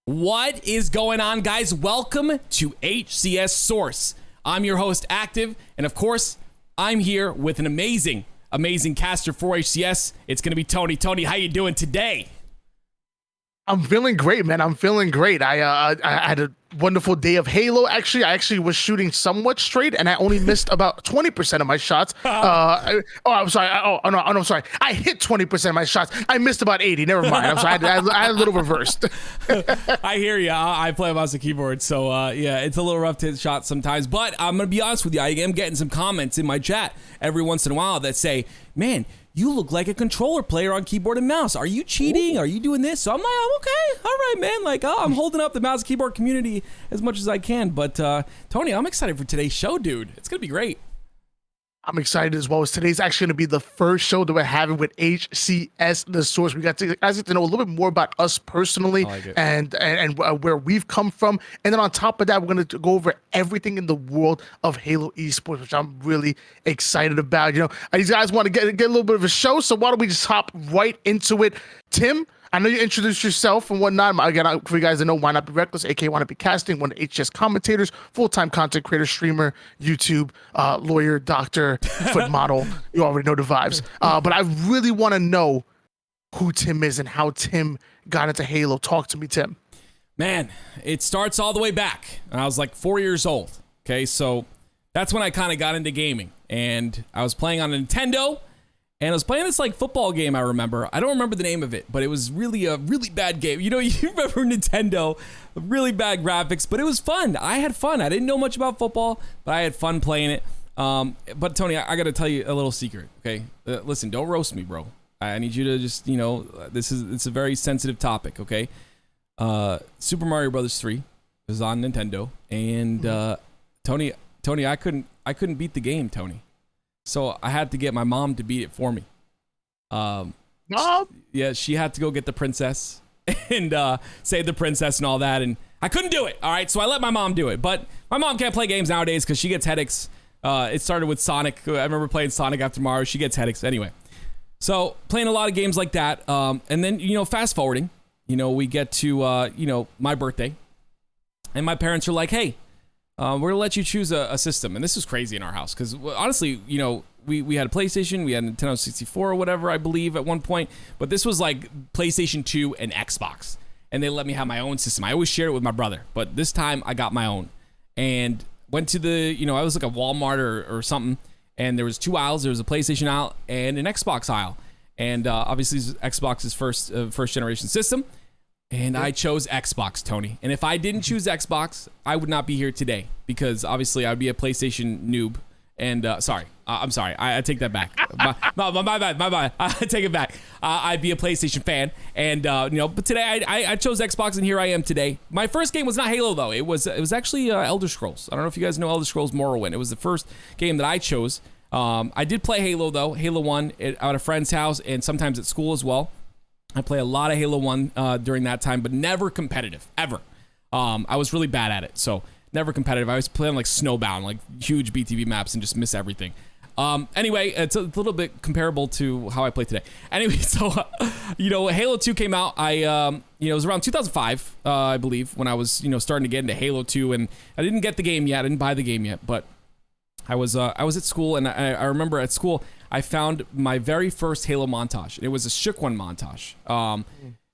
What is going on, guys? Welcome to HCS Source. I'm your host, Active, and of course, I'm here with an amazing caster for HCS. It's going to be Tony. Tony, how you doing today? I'm feeling great, man. I'm feeling great. I had a wonderful day of Halo. Actually, I was shooting somewhat straight, and I only missed about 20% of my shots. I'm sorry. No, I'm sorry. I hit 20% of my shots. I missed about 80. Never mind. I'm sorry. I had a little reversed. I hear you. I play mouse and keyboard, so yeah, it's a little rough to hit shots sometimes. But I'm gonna be honest with you. I am getting some comments in my chat every once in a while that say, "Man, you look like a controller player on keyboard and mouse. Are you cheating? Are you doing this?" So I'm like, I'm okay. All right, man. Like, I'm holding up the mouse and keyboard community as much as I can. But Tony, I'm excited for today's show, dude. It's going to be great. I'm excited as well. Today's actually going to be the first show that we're having with HCS The Source. We got to guys get to know a little bit more about us personally and where we've come from. And then on top of that, we're going to go over everything in the world of Halo esports, which I'm really excited about. You know, these guys want to get a little bit of a show, so why don't we just hop right into it? Tim, I know you introduced yourself and whatnot. Again, for you guys to know, Why Not Be Reckless, aka Why Not Be Casting, one of the HCS commentators, full-time content creator, streamer, YouTube, lawyer, doctor, foot model. You already know the vibes. But I really want to know who Tim is and how Tim got into Halo. Talk to me, Tim. Man, it starts all the way back. I was like 4 years old. Okay, so that's when I kind of got into gaming. And I was playing on a Nintendo. And I was playing this like football game, I remember. I don't remember the name of it, but it was really a really bad game. You know, you remember Nintendo, really bad graphics, but it was fun. I had fun. I didn't know much about football, but I had fun playing it. But Tony, I got to tell you a little secret, okay? Listen, don't roast me, bro. I need you to just, you know, it's a very sensitive topic, okay? Super Mario Brothers 3 was on Nintendo, and Tony, I couldn't beat the game, Tony. So I had to get my mom to beat it for me. Mom? Yeah, she had to go get the princess and save the princess and all that, and I couldn't do it. All right, so I let my mom do it. But my mom can't play games nowadays because she gets headaches. It started with Sonic. I remember playing Sonic after Mario. She gets headaches anyway. So playing a lot of games like that, and then fast forwarding. We get to my birthday, and my parents are like, "Hey, we're gonna let you choose a system." And this was crazy in our house because honestly, we had a PlayStation, we had a Nintendo 64 or whatever, I believe, at one point, but this was like PlayStation 2 and Xbox, and they let me have my own system. I always shared it with my brother, but this time I got my own and went to I was like a Walmart or something, and there was two aisles. There was a PlayStation aisle and an Xbox aisle, and obviously Xbox's first generation system. And I chose Xbox, Tony. And if I didn't choose Xbox, I would not be here today because obviously I'd be a PlayStation noob. And sorry, I'm sorry. I take that back. My bad. I take it back. I'd be a PlayStation fan. And but today I chose Xbox, and here I am today. My first game was not Halo though. It was actually Elder Scrolls. I don't know if you guys know Elder Scrolls Morrowind. It was the first game that I chose. I did play Halo though. Halo 1 at a friend's house and sometimes at school as well. I play a lot of Halo 1 during that time, but never competitive, ever. I was really bad at it, so never competitive. I was playing like Snowbound, like huge BTV maps and just miss everything. Anyway, it's a little bit comparable to how I play today. Anyway, so, Halo 2 came out. It was around 2005, I believe, when I was, starting to get into Halo 2, and I didn't get the game yet. I didn't buy the game yet, but I was at school, and I remember at school, I found my very first Halo montage. It was a Shook One montage.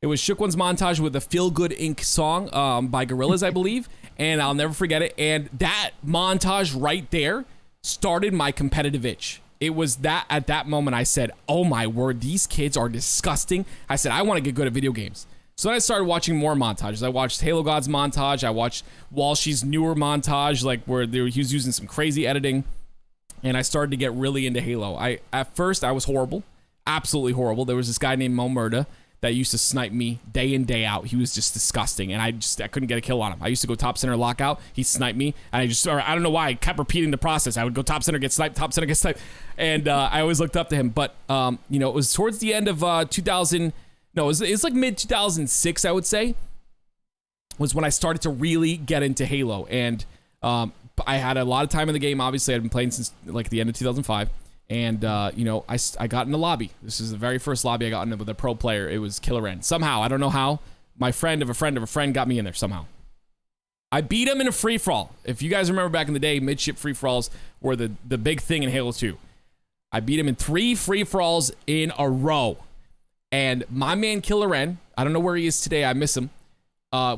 It was Shook One's montage with a Feel Good Inc. song by Gorillaz, I believe, and I'll never forget it. And that montage right there started my competitive itch. It was that at that moment I said, "Oh my word, these kids are disgusting." I said, "I want to get good at video games." So then I started watching more montages. I watched Halo God's montage. I watched Walshy's newer montage, like where he was using some crazy editing. And I started to get really into Halo. At first, I was horrible, absolutely horrible. There was this guy named Mo Murda that used to snipe me day in, day out. He was just disgusting, and I couldn't get a kill on him. I used to go top center lockout. He sniped me, and I don't know why. I kept repeating the process. I would go top center, get sniped, top center, get sniped, and I always looked up to him. But it was towards the end of 2000. No, it was like mid 2006, I would say, was when I started to really get into Halo, and I had a lot of time in the game. Obviously, I'd been playing since like the end of 2005. And, I got in the lobby. This is the very first lobby I got in with a pro player. It was Killer N. Somehow, I don't know how, my friend of a friend of a friend got me in there somehow. I beat him in a free-for-all. If you guys remember back in the day, midship free-for-alls were the big thing in Halo 2. I beat him in 3 free-for-alls in a row. And my man Killer Ren, I don't know where he is today, I miss him.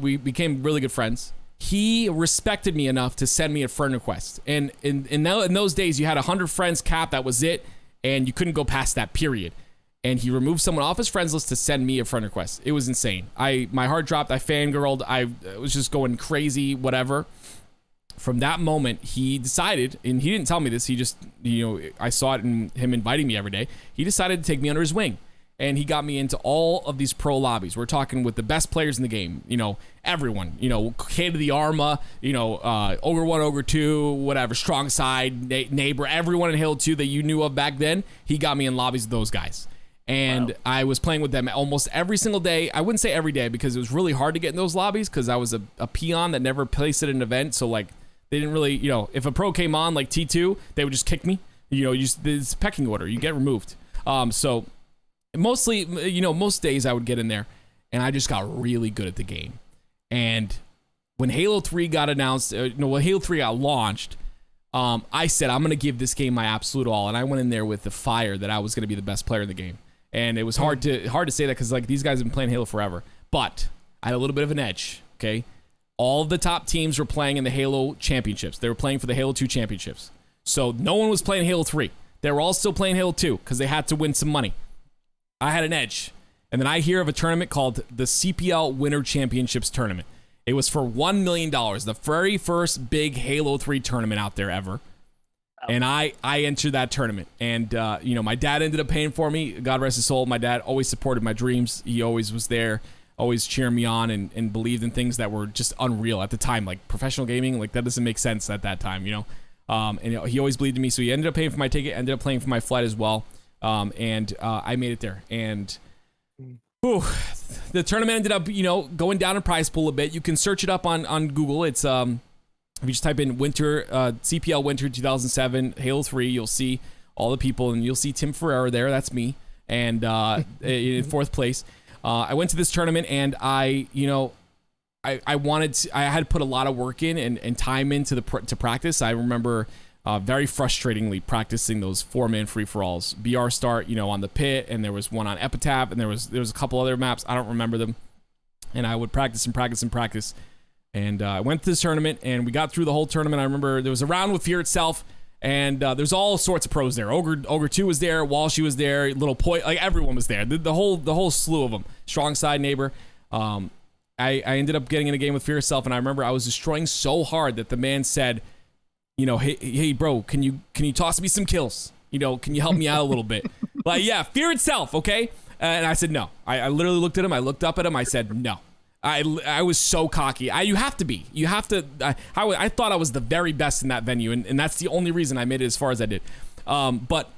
We became really good friends. He respected me enough to send me a friend request. And in those days, you had 100 friends cap, that was it, and you couldn't go past that, period. And he removed someone off his friends list to send me a friend request. It was insane. My heart dropped. I fangirled. I was just going crazy, whatever. From that moment, he decided, and he didn't tell me this, he just, I saw it in him inviting me every day. He decided to take me under his wing. And he got me into all of these pro lobbies. We're talking with the best players in the game. Everyone. K to the Arma, Ogre 1, Ogre 2, whatever, Strong Side, Neighbor, everyone in Halo 2 that you knew of back then, he got me in lobbies with those guys. And wow. I was playing with them almost every single day. I wouldn't say every day because it was really hard to get in those lobbies because I was a peon that never placed at an event. So, they didn't really, if a pro came on, like T2, they would just kick me. It's pecking order. You get removed. So, mostly, most days I would get in there, and I just got really good at the game. And when Halo 3 got announced, when Halo 3 got launched, I said, I'm going to give this game my absolute all. And I went in there with the fire that I was going to be the best player in the game. And it was hard to say that because these guys have been playing Halo forever. But I had a little bit of an edge, okay? All of the top teams were playing in the Halo championships. They were playing for the Halo 2 championships. So no one was playing Halo 3. They were all still playing Halo 2 because they had to win some money. I had an edge. And then I hear of a tournament called the CPL Winter Championships Tournament. It was for $1 million, the very first big Halo 3 tournament out there ever. And I entered that tournament. And, my dad ended up paying for me. God rest his soul. My dad always supported my dreams. He always was there, always cheering me on and believed in things that were just unreal at the time. Like professional gaming, that doesn't make sense at that time, And he always believed in me. So he ended up paying for my ticket, ended up paying for my flight as well. And I made it there. And the tournament ended up, going down in prize pool a bit. You can search it up on Google. It's if you just type in winter CPL Winter 2007 Halo 3, you'll see all the people, and you'll see Tim Ferreira there. That's me, and in 4th place. I went to this tournament, and I had to put a lot of work in and time into to practice. I remember very frustratingly practicing those 4-man free-for-alls. BR start, on the pit, and there was one on Epitaph, and there was a couple other maps. I don't remember them. And I would practice and practice and practice. And I went to this tournament, and we got through the whole tournament. I remember there was a round with Fear itself, and there's all sorts of pros there. Ogre 2 was there, Walshy was there, Little Poi, everyone was there. The whole slew of them. Strong Side, Neighbor. I ended up getting in a game with Fear itself, and I remember I was destroying so hard that the man said, hey bro, can you toss me some kills? Can you help me out a little bit? Yeah, Fear itself, okay? And I said no. I literally looked at him. I looked up at him. I said no. I was so cocky. You have to be. You have to. I thought I was the very best in that venue, and that's the only reason I made it as far as I did. But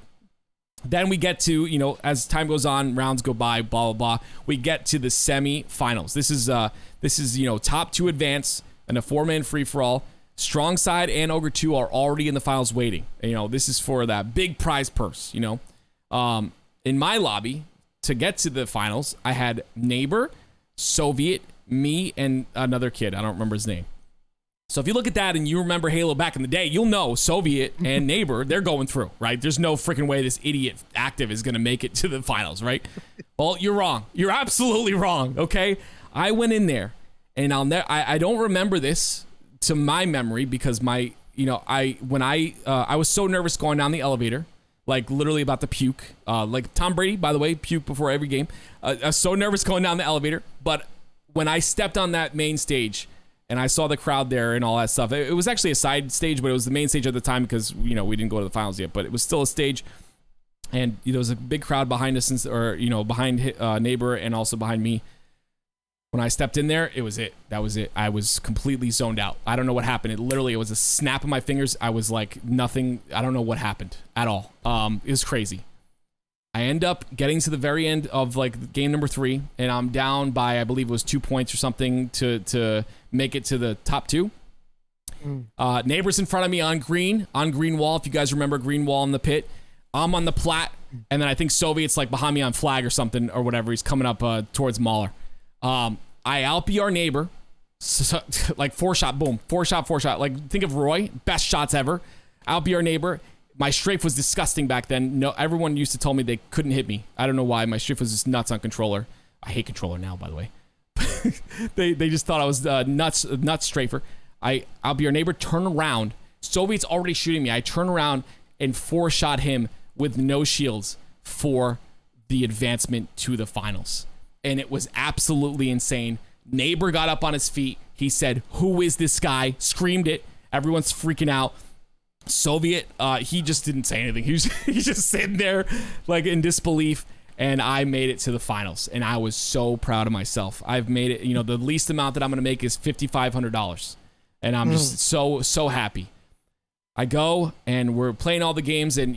then we get to, as time goes on, rounds go by, blah, blah, blah. We get to the semi-finals. This is top 2 advance and a 4-man free-for-all. Strong Side and Ogre 2 are already in the finals waiting. This is for that big prize purse, In my lobby, to get to the finals, I had Neighbor, Soviet, me, and another kid. I don't remember his name. So if you look at that and you remember Halo back in the day, you'll know Soviet and Neighbor, they're going through, right? There's no freaking way this idiot active is going to make it to the finals, right? Well, you're wrong. You're absolutely wrong, okay? I went in there, and I don't remember this to my memory because I was so nervous going down the elevator, literally about to puke. Like Tom Brady, by the way, puke before every game. I was so nervous going down the elevator, but when I stepped on that main stage and I saw the crowd there and all that stuff, it was actually a side stage, but it was the main stage at the time because, we didn't go to the finals yet, but it was still a stage. And there was a big crowd behind us, behind Neighbor and also behind me. When I stepped in there, it was it. That was it. I was completely zoned out. I don't know what happened. It was a snap of my fingers. I was like nothing. I don't know what happened at all. It was crazy. I end up getting to the very end of game number 3, and I'm down by, I believe it was 2 points or something to make it to the top 2. Neighbor's in front of me on green wall. If you guys remember green wall in the pit, I'm on the plat, and then I think Soviet's behind me on flag or something or whatever. He's coming up towards Mahler. I outbeat our neighbor. So, like 4-shot, boom, 4-shot. Like think of Roy, best shots ever. Outbeat our neighbor. My strafe was disgusting back then. No, everyone used to tell me they couldn't hit me. I don't know why. My strafe was just nuts on controller. I hate controller now, by the way. they just thought I was nuts strafer. I outbeat our neighbor. Turn around. Soviet's already shooting me. I turn around and 4-shot him with no shields for the advancement to the finals. And it was absolutely insane. Neighbor got up on his feet. He said, "Who is this guy?" Screamed it. Everyone's freaking out. Soviet, he just didn't say anything. He's just sitting there like in disbelief. And I made it to the finals. And I was so proud of myself. I've made it, the least amount that I'm going to make is $5,500. And I'm just so happy. I go and we're playing all the games. And,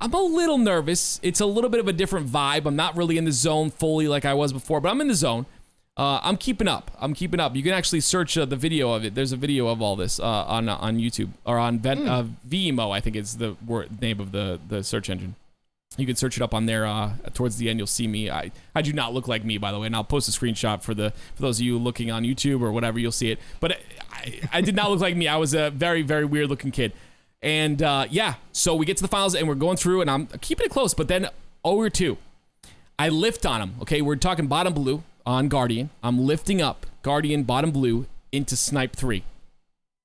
I'm a little nervous. It's a little bit of a different vibe. I'm not really in the zone fully like I was before, but I'm in the zone. I'm keeping up. You can actually search the video of it. There's a video of all this on YouTube or on Vimo, I think is the name of the search engine. You can search it up on there. Towards the end, you'll see me. I do not look like me, by the way, and I'll post a screenshot for those of you looking on YouTube or whatever. You'll see it. But I did not look like me. I was a very, very weird looking kid. And so we get to the finals and we're going through, and I'm keeping it close. But then over 2, I lift on him. Okay, we're talking bottom blue on Guardian. I'm lifting up Guardian bottom blue into Snipe 3.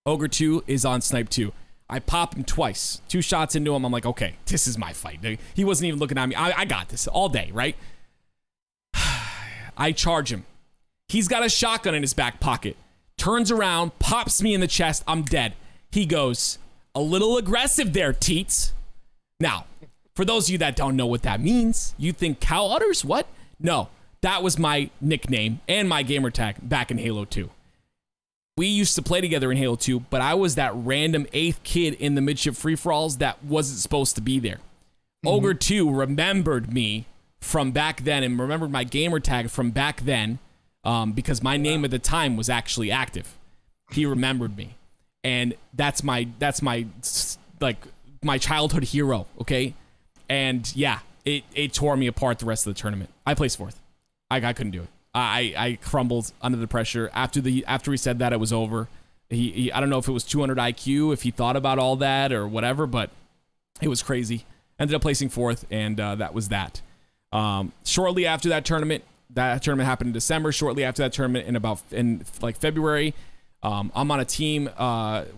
Ogre 2 is on Snipe 2. I pop him twice. 2 shots into him. I'm like, okay, this is my fight. He wasn't even looking at me. I got this all day, right? I charge him. He's got a shotgun in his back pocket. Turns around, pops me in the chest. I'm dead. He goes, "A little aggressive there, Teets." Now, for those of you that don't know what that means, you think cow udders? What? No, that was my nickname and my gamer tag back in Halo 2. We used to play together in Halo 2, but I was that random 8th kid in the midship free-for-alls that wasn't supposed to be there. Ogre 2 remembered me from back then and remembered my gamer tag from back then because my name at the time was actually active. He remembered me. And that's my childhood hero, okay? And yeah, it tore me apart the rest of the tournament. I placed 4th. I couldn't do it. I crumbled under the pressure. After he said that, it was over. He I don't know if it was 200 IQ, if he thought about all that or whatever, but it was crazy. Ended up placing 4th, and that was that. Shortly after that tournament happened in December. Shortly after that tournament, in February, I'm on a team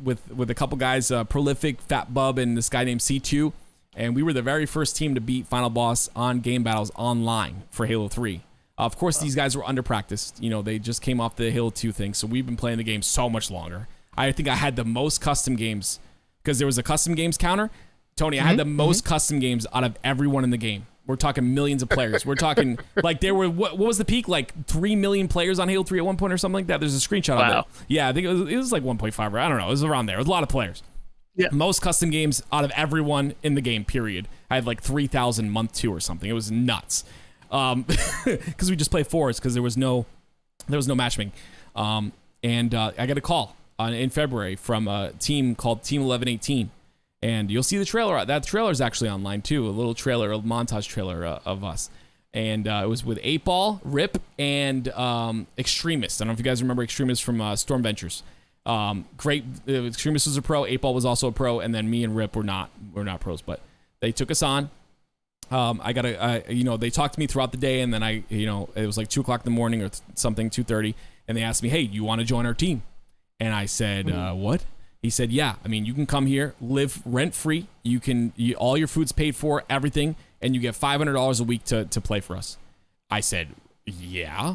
with a couple guys, Prolific, Fat Bub, and this guy named C2, and we were the very first team to beat Final Boss on game battles online for Halo 3. Of course, these guys were under-practiced. They just came off the Halo 2 thing, so we've been playing the game so much longer. I think I had the most custom games, because there was a custom games counter. Tony, I had the most custom games out of everyone in the game. We're talking millions of players. We're talking, there were, what was the peak? 3 million players on Halo 3 at one point or something like that? There's a screenshot of that. Yeah, I think it was 1.5, I don't know. It was around there. It was a lot of players. Yeah. Most custom games out of everyone in the game, period. I had 3,000 month 2 or something. It was nuts. Because we just play 4s because there was no matchmaking. And I got a call in February from a team called Team 1118, and you'll see the trailer. That trailer is actually online too. A little trailer, a montage trailer of us, and it was with 8-Ball, Rip, and Extremist. I don't know if you guys remember Extremist from Storm Ventures. Great. Extremist was a pro. 8-Ball was also a pro, and then me and Rip were not pros, but they took us on. They talked to me throughout the day, and then it was 2:00 in the morning or something, 2:30, and they asked me, "Hey, you want to join our team?" And I said, "What?" He said, "Yeah, you can come here, live rent free. All your food's paid for, everything, and you get $500 a week to play for us." I said, "Yeah,"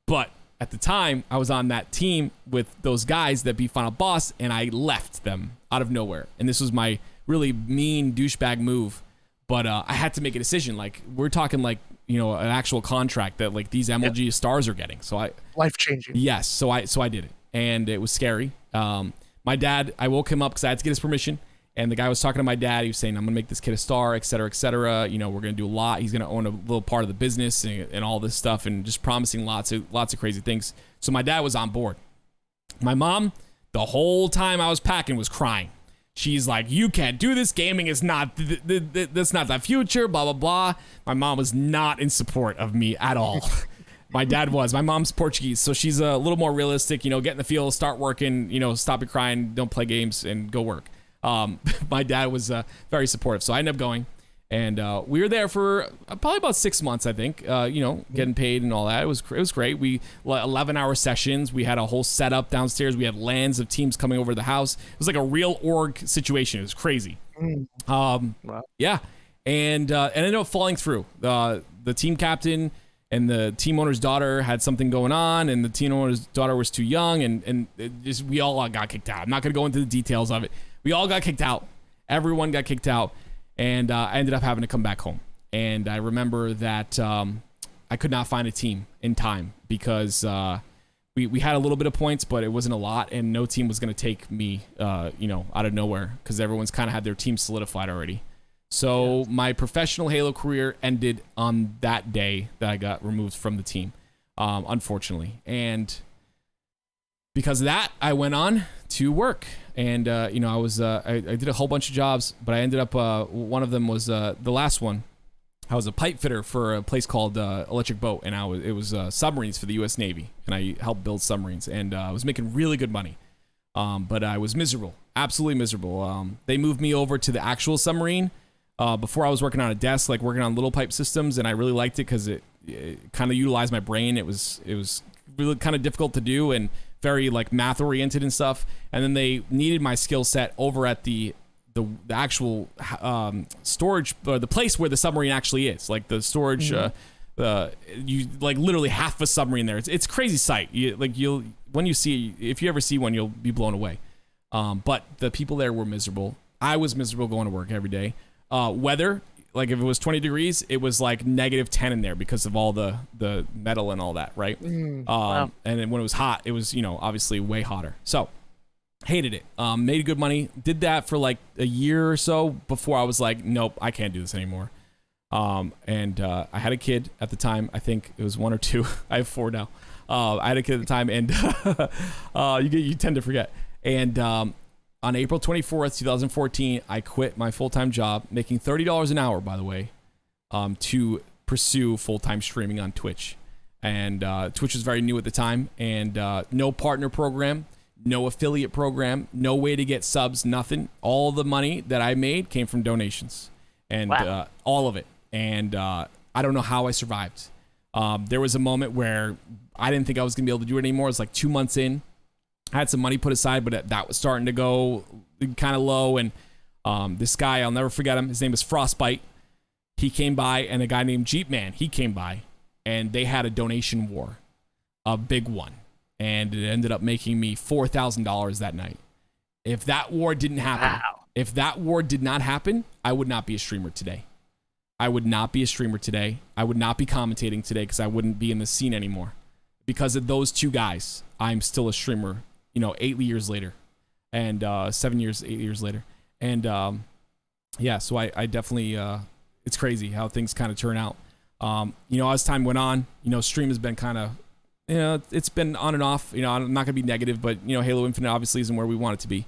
but at the time, I was on that team with those guys that beat Final Boss, and I left them out of nowhere, and this was my really mean douchebag move. But I had to make a decision. We're talking an actual contract that these MLG stars are getting. So life changing. Yes. So I did it, and it was scary. My dad, I woke him up because I had to get his permission. And the guy was talking to my dad. He was saying, "I'm gonna make this kid a star, et cetera, et cetera. We're gonna do a lot. He's gonna own a little part of the business and all this stuff, and just promising lots of crazy things." So my dad was on board. My mom, the whole time I was packing, was crying. She's like, "You can't do this. Gaming is not, that's not the future, blah, blah, blah." My mom was not in support of me at all. My dad was. My mom's Portuguese, so she's a little more realistic. Get in the field, start working. Stop your crying, don't play games, and go work. My dad was very supportive, so I ended up going, and we were there for probably about 6 months, I think. Getting paid and all that. It was great. We 11-hour sessions. We had a whole setup downstairs. We had LANs of teams coming over to the house. It was like a real org situation. It was crazy. Wow. Yeah, and ended up falling through. The team captain and the team owner's daughter had something going on, and the team owner's daughter was too young, and we all got kicked out. I'm not going to go into the details of it. We all got kicked out. Everyone got kicked out, and I ended up having to come back home. And I remember that I could not find a team in time because we had a little bit of points, but it wasn't a lot, and no team was going to take me, out of nowhere because everyone's kind of had their team solidified already. So my professional Halo career ended on that day that I got removed from the team, unfortunately. And because of that, I went on to work. And, I did a whole bunch of jobs, but I ended up, one of them was the last one. I was a pipe fitter for a place called Electric Boat, and it was submarines for the U.S. Navy, and I helped build submarines, and I was making really good money. But I was miserable, absolutely miserable. They moved me over to the actual submarine. Before I was working on a desk, like working on little pipe systems, and I really liked it because it kind of utilized my brain. It was really kind of difficult to do and very like math oriented and stuff. And then they needed my skill set over at the actual storage, the place where the submarine actually is, like the storage. You like literally half a submarine there. It's a crazy sight. When you see, if you ever see one, you'll be blown away. But the people there were miserable. I was miserable going to work every day. Weather, like if it was 20 degrees, it was like -10 in there because of all the metal and all that, right? Wow. And then when it was hot, it was, obviously way hotter. So hated it. Made good money. Did that for like a year or so before I was like, nope, I can't do this anymore. And I had a kid at the time. I think it was 1 or 2. I have 4 now. I had a kid at the time, and you tend to forget. And on April 24th, 2014, I quit my full-time job, making $30 an hour, by the way, to pursue full-time streaming on Twitch. And Twitch was very new at the time, and no partner program, no affiliate program, no way to get subs, nothing. All the money that I made came from donations, and all of it. And I don't know how I survived. There was a moment where I didn't think I was going to be able to do it anymore. It was like 2 months in. I had some money put aside, but that was starting to go kind of low. And this guy, I'll never forget him. His name was Frostbite. He came by, and a guy named Jeep Man, he came by, and they had a donation war, a big one. And it ended up making me $4,000 that night. If that war didn't happen, if that war did not happen, I would not be a streamer today. I would not be a streamer today. I would not be commentating today because I wouldn't be in the scene anymore. Because of those 2 guys, I'm still a streamer, 8 years later, and 8 years later. And so I definitely, it's crazy how things kind of turn out. As time went on, stream has been kind of, it's been on and off. I'm not gonna be negative, but Halo Infinite obviously isn't where we want it to be.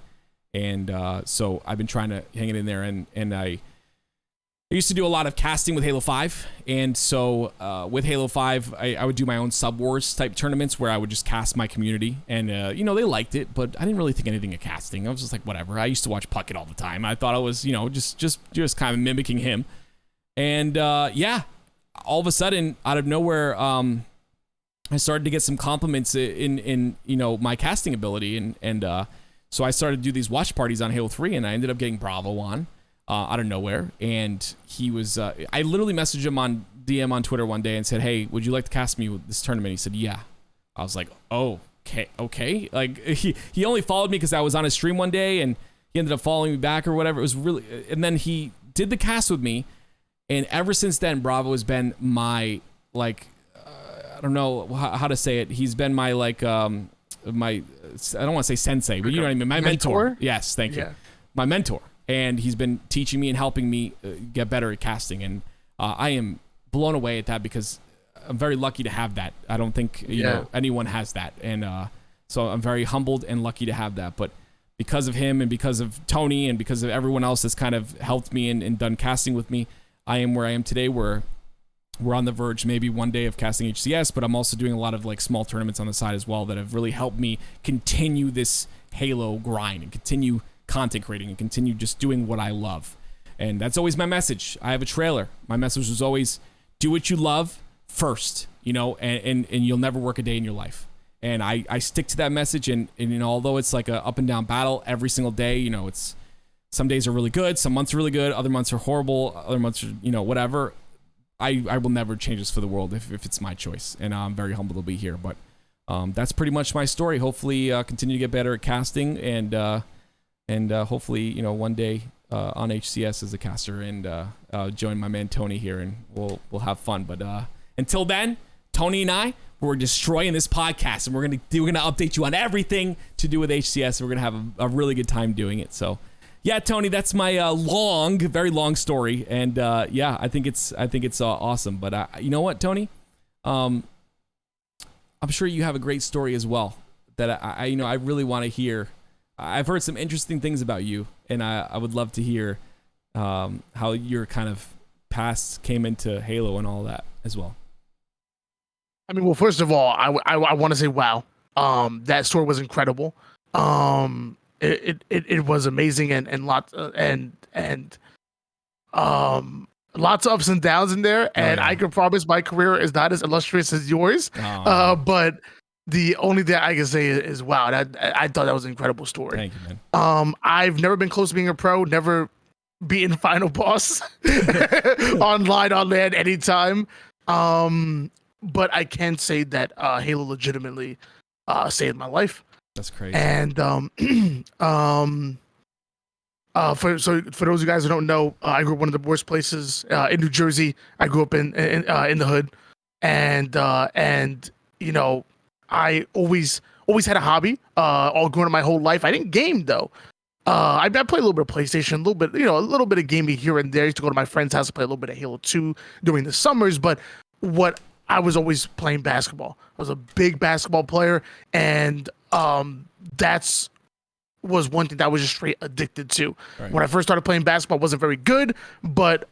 And so I've been trying to hang it in there, and I used to do a lot of casting with Halo 5, and so with Halo 5, I would do my own Sub Wars type tournaments where I would just cast my community, and they liked it, but I didn't really think anything of casting. I was just like, whatever. I used to watch Puckett all the time. I thought I was, just kind of mimicking him, and all of a sudden, out of nowhere, I started to get some compliments in my casting ability, and so I started to do these watch parties on Halo 3, and I ended up getting Bravo on. Out of nowhere, and he was I literally messaged him on DM on Twitter one day and said, hey, would you like to cast me with this tournament? He said, yeah. I was like, oh, okay. Like he only followed me because I was on his stream one day, and he ended up following me back or whatever. It was really, and then he did the cast with me, and ever since then, Bravo has been my, like, I don't know how to say it. He's been my, like, my, I don't want to say sensei, but you know what I mean? My mentor. Yes, thank you. My mentor. And he's been teaching me and helping me get better at casting. And I am blown away at that because I'm very lucky to have that. I don't think anyone has that. And so I'm very humbled and lucky to have that. But because of him and because of Tony and because of everyone else that's kind of helped me and done casting with me, I am where I am today, where we're on the verge maybe one day of casting HCS, but I'm also doing a lot of like small tournaments on the side as well that have really helped me continue this Halo grind and continue content creating and continue just doing what I love. And that's always my message. I have a trailer. My message was always do what you love first, you know, and you'll never work a day in your life. And I stick to that message. And you know, although it's like a up and down battle every single day, you know, it's some days are really good, some months are really good, other months are horrible, other months are, you know, whatever. I will never change this for the world if it's my choice. And I'm very humbled to be here. But that's pretty much my story. Hopefully continue to get better at casting and hopefully, you know, one day on HCS as a caster and join my man Tony here, and we'll have fun. But until then, Tony and I, we're destroying this podcast, and we're gonna update you on everything to do with HCS. We're gonna have a really good time doing it. So, yeah, Tony, that's my very long story, and yeah, I think it's awesome. But you know what, Tony, I'm sure you have a great story as well that I really want to hear. I've heard some interesting things about you, and I would love to hear how your kind of past came into Halo and all that as well. I mean, well, first of all, I want to say, wow, that story was incredible. It was amazing and lots lots of ups and downs in there. And I can promise my career is not as illustrious as yours. But the only thing I can say is wow, I thought that was an incredible story. Thank you, man. I've never been close to being a pro, never beaten final boss online, on land, anytime. But I can say that Halo legitimately saved my life. That's crazy. And for those of you guys who don't know, I grew up one of the worst places in New Jersey. I grew up in the hood, and you know, I always had a hobby all growing up my whole life. I didn't game though. I played a little bit of PlayStation, a little bit of gaming here and there. I used to go to my friend's house to play a little bit of Halo 2 during the summers. But I was always playing basketball. I was a big basketball player, and that's was one thing that I was just straight addicted to. Right. When I first started playing basketball, I wasn't very good, but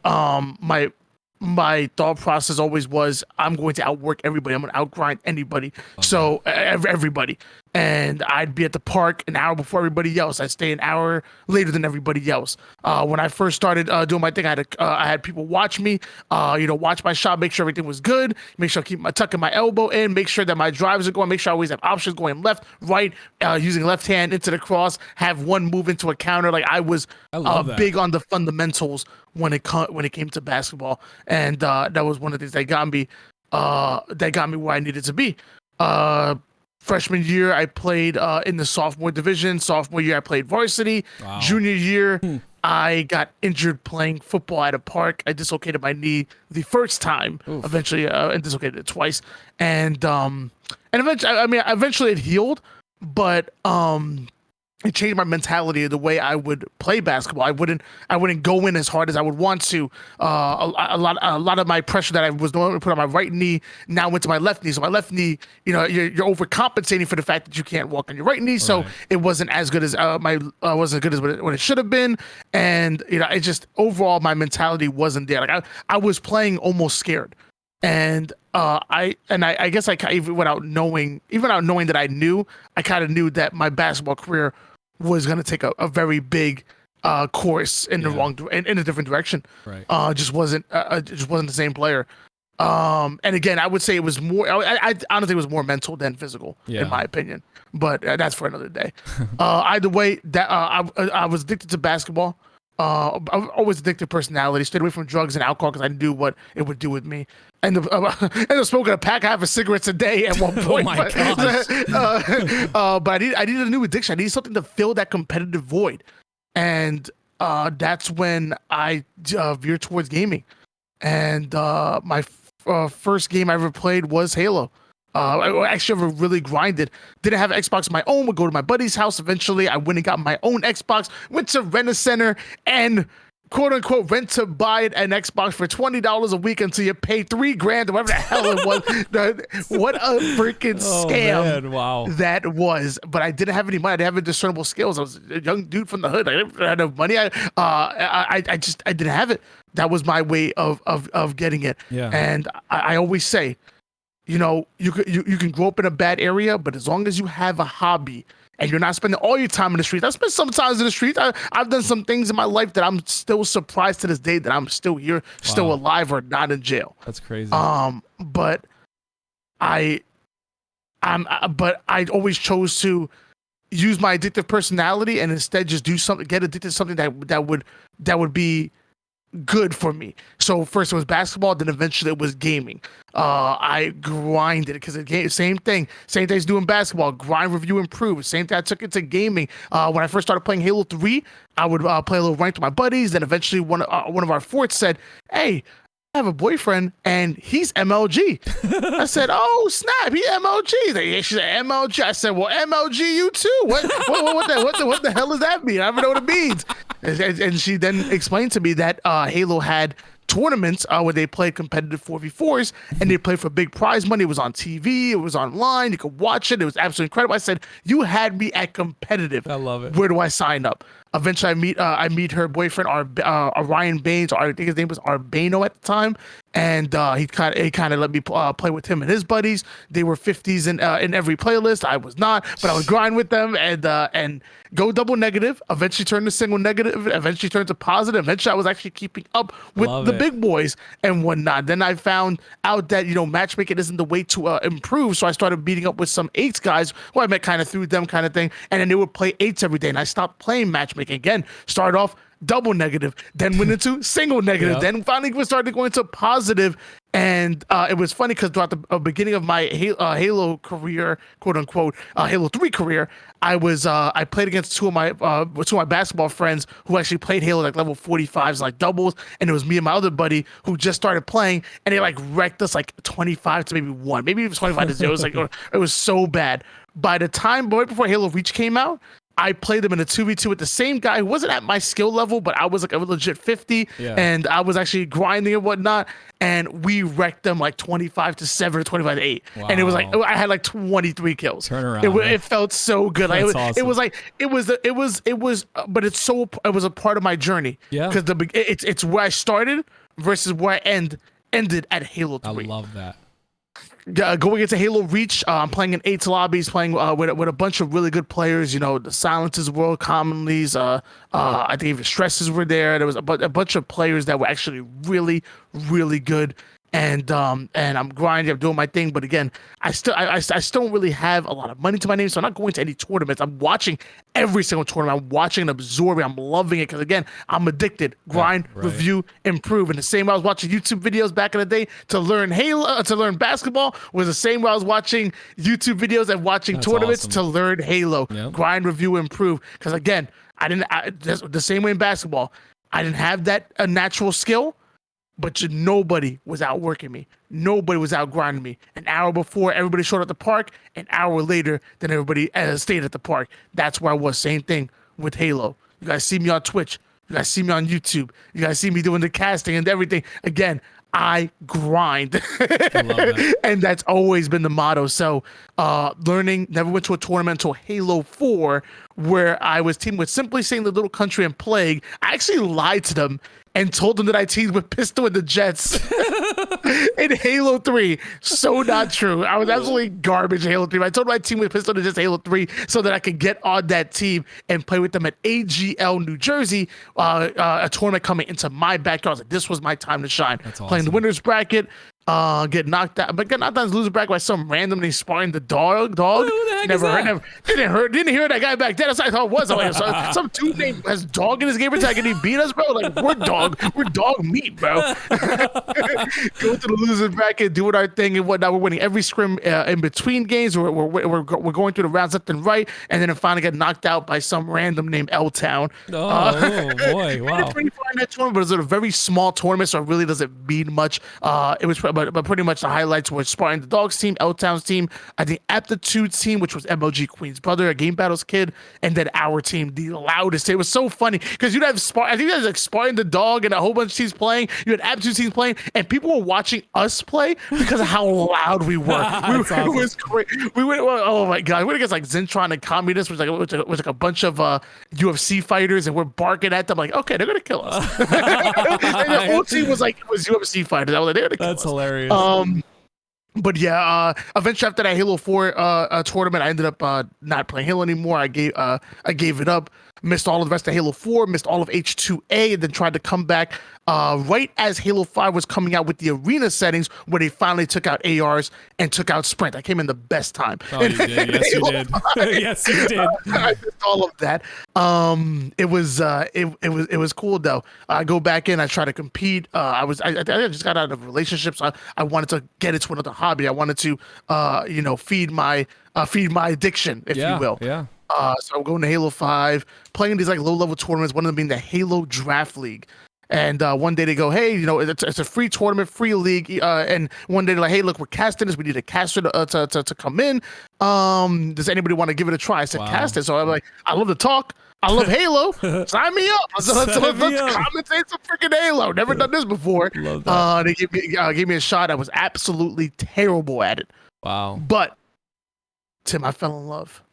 my thought process always was, I'm going to outwork everybody. I'm going to outgrind anybody. Okay. So everybody. And I'd be at the park an hour before everybody else. I'd stay an hour later than everybody else. When I first started doing my thing, I had people watch me, watch my shot, make sure everything was good, make sure I keep tucking my elbow in, make sure that my drives are going, make sure I always have options going left, right, using left hand into the cross, have one move into a counter. Like I was big on the fundamentals when it came to basketball, and that was one of the things that got me where I needed to be. Freshman year, I played in the sophomore division. Sophomore year, I played varsity. Wow. Junior year, I got injured playing football at a park. I dislocated my knee the first time. Oof. Eventually, and dislocated it twice. And eventually it healed, but it changed my mentality of the way I would play basketball. I wouldn't go in as hard as I would want to. A lot of my pressure that I was normally put on my right knee now went to my left knee. So my left knee, you're overcompensating for the fact that you can't walk on your right knee. So right. It wasn't as good as wasn't as good as what it should have been. And it just overall my mentality wasn't there. Like I was playing almost scared. And I guess even without knowing that I knew, I kind of knew that my basketball career was going to take a very big course in in a different direction. Right. Just wasn't the same player. And again, I would say it was more. I honestly, it was more mental than physical, in my opinion. But that's for another day. Either way, that I was addicted to basketball. I was always addicted to personality. Stayed away from drugs and alcohol because I knew what it would do with me. And I smoking a pack of cigarettes a day at one point. Oh my gosh. But I needed a new addiction. I needed something to fill that competitive void. And that's when I veered towards gaming. And my first game I ever played was Halo. I actually ever really grinded. Didn't have an Xbox of my own. Would go to my buddy's house. Eventually, I went and got my own Xbox. Went to Rent-A-Center and quote unquote rent to buy an Xbox for $20 a week until you pay $3,000 or whatever the hell it was. What a freaking scam that was. But I didn't have any money. I didn't have discernible skills. I was a young dude from the hood. I didn't have no money. I didn't have it. That was my way of getting it. Yeah. And I always say, you know, you can grow up in a bad area, but as long as you have a hobby and you're not spending all your time in the streets. I spent some time in the streets. I've done some things in my life that I'm still surprised to this day that I'm still here, still alive, or not in jail. That's crazy. But I always chose to use my addictive personality and instead just do something, get addicted to something that would be good for me. So first it was basketball, then eventually it was gaming. I grinded because same thing as doing basketball, grind, review, improve. Same thing I took it to gaming. When I first started playing Halo 3, I would play a little ranked with my buddies. Then eventually one of our forts said, "Hey, I have a boyfriend and he's MLG." I said, "Oh snap, he MLG." She said, "MLG." I said, "Well, MLG you too. What the hell does that mean? I don't know what it means." And she then explained to me that Halo had tournaments where they played competitive 4v4s and they played for big prize money. It was on TV, it was online, you could watch it. It was absolutely incredible. I said, "You had me at competitive. I love it. Where do I sign up?" Eventually, I meet her boyfriend, Orion Baines, or I think his name was Arbano at the time, and he kind of let me play with him and his buddies. They were 50s in every playlist. I was not, but I would grind with them and go double negative. Eventually, turn to single negative. Eventually, turn to positive. Eventually, I was actually keeping up with the big boys and whatnot. Then I found out that matchmaking isn't the way to improve, so I started beating up with some eights guys who I met kind of through them kind of thing, and then they would play eights every day, and I stopped playing matchmaking. Again, started off double negative, then went into single negative, then finally we started going to positive. And it was funny because throughout the beginning of my Halo career, quote unquote, Halo 3 career, I played against two of my basketball friends who actually played Halo like level 45s, like doubles, and it was me and my other buddy who just started playing, and they like wrecked us like 25 to maybe 1, maybe it was 25 to 0. It was like it was so bad. By the time right before Halo Reach came out, I played him in a 2v2 with the same guy who wasn't at my skill level, but I was like a legit 50, and I was actually grinding and whatnot, and we wrecked them like 25-7 or 25-8, and it was like I had like 23 kills. Turn around. It felt so good. Like, awesome. It was, but it was a part of my journey. Yeah, because it's where I started versus where I ended at Halo 3. I love that. Going into Halo Reach, I'm playing in 8 lobbies, playing with a bunch of really good players. The Silences, World Commonlies. I think even Stresses were there. There was a bunch of players that were actually really, really good. And I'm grinding, I'm doing my thing. But again, I still don't really have a lot of money to my name, so I'm not going to any tournaments. I'm watching every single tournament. I'm watching and absorbing. I'm loving it because again, I'm addicted. Grind, review, improve. And the same way I was watching YouTube videos back in the day to learn Halo, to learn basketball, was the same way I was watching YouTube videos and watching tournaments to learn Halo. Yep. Grind, review, improve. Because again, the same way in basketball, I didn't have that natural skill. But nobody was outworking me. Nobody was outgrinding me. An hour before, everybody showed up at the park. An hour later, then everybody stayed at the park. That's where I was. Same thing with Halo. You guys see me on Twitch. You guys see me on YouTube. You guys see me doing the casting and everything. Again, I grind. I love that. And that's always been the motto. So learning, never went to a tournament until Halo 4, where I was teamed with Simply Saying the Little Country and Plague. I actually lied to them and told them that I teamed with Pistol and the Jets in Halo 3. So not true. I was absolutely garbage in Halo 3. I told them I teamed with Pistol and the Jets Halo 3 so that I could get on that team and play with them at AGL, New Jersey, a tournament coming into my backyard. I was like, this was my time to shine. That's awesome. Playing the winner's bracket. Get knocked out, but get knocked out as loser bracket by some randomly sparring the dog. Who the heck Never is heard, that? didn't hear that guy back then. That's what I thought it was. Like, some dude named has dog in his game tag and he beat us, bro. Like we're dog meat, bro. Go to the loser bracket, doing our thing and whatnot. We're winning every scrim in between games. We're going through the rounds left and right, and then finally get knocked out by some random named L Town. Oh boy, wow. It's pretty fun in that tournament, but it was a very small tournament, so it really doesn't mean much. It was. but pretty much the highlights were Spartan the Dogs team, L-Town's team, I think Aptitude's team, which was MLG Queen's brother, a Game Battles kid, and then our team, the loudest. It was so funny because you'd have I think there's like Spartan the Dog and a whole bunch of teams playing. You had Aptitude teams playing, and people were watching us play because of how loud we were. Awesome. It was great. We went, oh my god, we went against like Zentron and Communists, which was like a bunch of UFC fighters, and we're barking at them like, okay, they're gonna kill us. And the whole team was UFC fighters. I was like, they're gonna kill us. That's hilarious. But yeah, eventually after that Halo 4 tournament, I ended up not playing Halo anymore. I gave it up. Missed all of the rest of Halo 4, missed all of H2A, and then tried to come back right as Halo 5 was coming out with the arena settings, where they finally took out ARs and took out Sprint. I came in the best time. Oh, you did. Yes, you did. Yes, you did. I missed all of that. It was cool though. I go back in. I try to compete. I just got out of relationships. I wanted to get into another hobby. I wanted to feed my addiction, if you will. Yeah. So I'm going to Halo 5, playing these like low-level tournaments, one of them being the Halo Draft League. And one day they go, hey, it's a free tournament, free league. And one day they're like, hey, look, we're casting this. We need a caster to come in. Does anybody want to give it a try? I said, cast it. So I'm like, I love to talk. I love Halo. Sign me up. So let's commentate some freaking Halo. Never done this before. Love that. They gave me a shot. I was absolutely terrible at it. Wow. But Tim, I fell in love.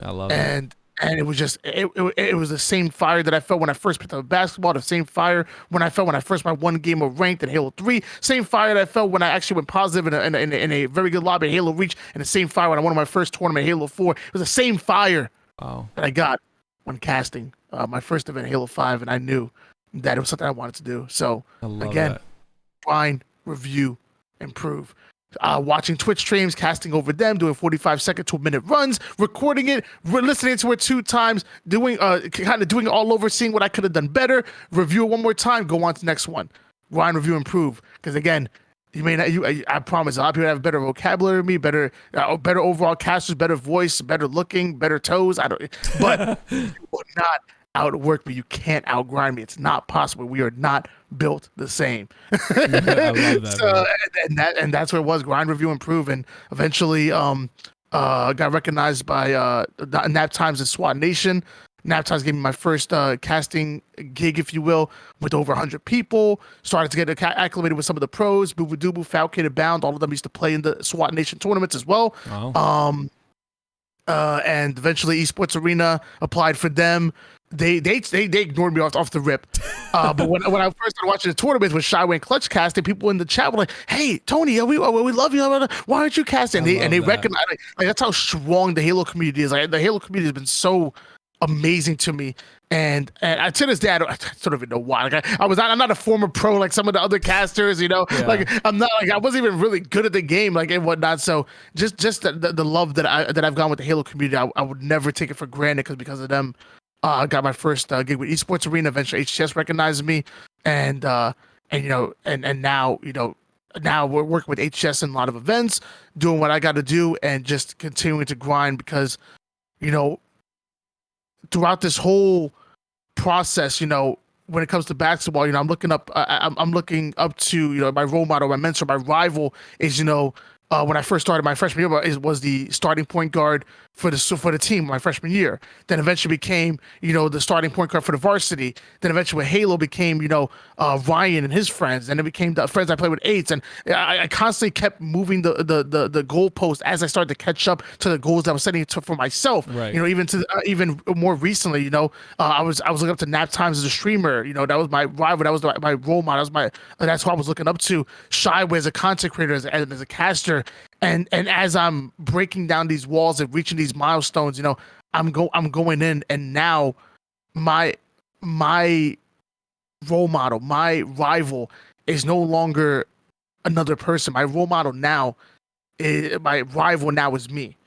I love it. And it was just it was the same fire that I felt when I first picked up basketball, the same fire when I felt when I first my one game of ranked in Halo 3, same fire that I felt when I actually went positive in a very good lobby in Halo Reach, and the same fire when I won my first tournament in Halo 4. It was the same fire that I got when casting my first event in Halo 5, and I knew that it was something I wanted to do. So again, grind, review, improve. Watching Twitch streams, casting over them, doing 45-second to a minute runs, recording it, listening to it 2 times, doing it all over, seeing what I could have done better, review it one more time, go on to the next one. Grind, review, improve. Because again, I promise a lot of people have better vocabulary than me, better overall casters, better voice, better looking, better toes. But you will not outwork me. You can't outgrind me. It's not possible. We are not built the same. I love that. So, and that's what it was. Grind, review, improve, and eventually got recognized by Nap Times and SWAT Nation. Nap Times gave me my first casting gig, if you will, with over 100 people. Started to get acclimated with some of the pros. Boo Boo Doo, Falcon, Bound. All of them used to play in the SWAT Nation tournaments as well. Wow. And eventually Esports Arena applied for them. They ignored me off the rip. But when I first started watching the tournaments with Shyway and Clutch casting, people in the chat were like, "Hey, Tony, we love you. Why aren't you casting?" And they recognize like that's how strong the Halo community is. Like the Halo community has been so amazing to me. And to this day, I don't even know why. Like I'm not a former pro like some of the other casters, Yeah. Like I'm not like I wasn't even really good at the game, like and whatnot. So just the love that I've gone with the Halo community, I would never take it for granted because of them. I got my first gig with Esports Arena. Eventually, HCS recognized me, and now now we're working with HCS in a lot of events, doing what I got to do, and just continuing to grind because, throughout this whole process, when it comes to basketball, I'm looking up to my role model, my mentor, my rival is when I first started my freshman year, was the starting point guard for the team my freshman year. Then eventually became, the starting point guard for the varsity. Then eventually with Halo became, Ryan and his friends. And it became the friends I played with eights. And I constantly kept moving the goalpost as I started to catch up to the goals that I was setting for myself. Right. Even more recently, I was looking up to Nap Times as a streamer. That was my rival. That was my role model. That's who I was looking up to. Shyway as a content creator, as a caster. And as I'm breaking down these walls and reaching these milestones, I'm going in, and now my role model, my rival is no longer another person. My role model now my rival now is me.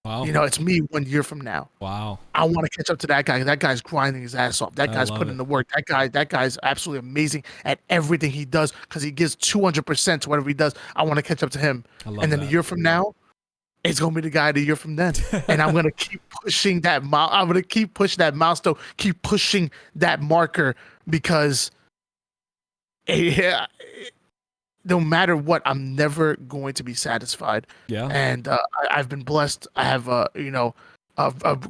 Wow. It's me 1 year from now. Wow. I want to catch up to that guy. That guy's grinding his ass off. That guy's putting in the work. That guy's absolutely amazing at everything he does because he gives 200% to whatever he does. I want to catch up to him. And then a year from now, it's going to be the guy the year from then. And I'm going to keep pushing that I'm going to keep pushing that milestone, keep pushing that marker because no matter what, I'm never going to be satisfied. Yeah. And I've been blessed. I have a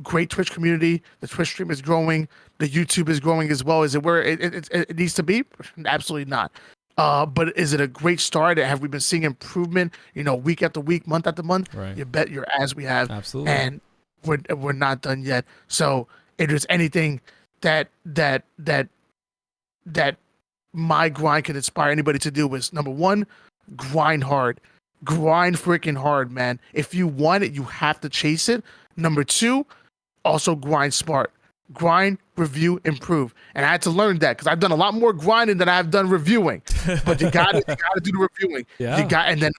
great Twitch community. The Twitch stream is growing. The YouTube is growing as well. Is it where it needs to be? Absolutely not. But is it a great start? Have we been seeing improvement? Week after week, month after month. Right. You bet your ass we have. Absolutely. And we're not done yet. So if there's anything that my grind can inspire anybody to do is, number one, grind hard. Grind freaking hard, man. If you want it, you have to chase it. Number two, also grind smart. Grind, review, improve. And I had to learn that because I've done a lot more grinding than I've done reviewing. But you gotta do the reviewing. Yeah. And then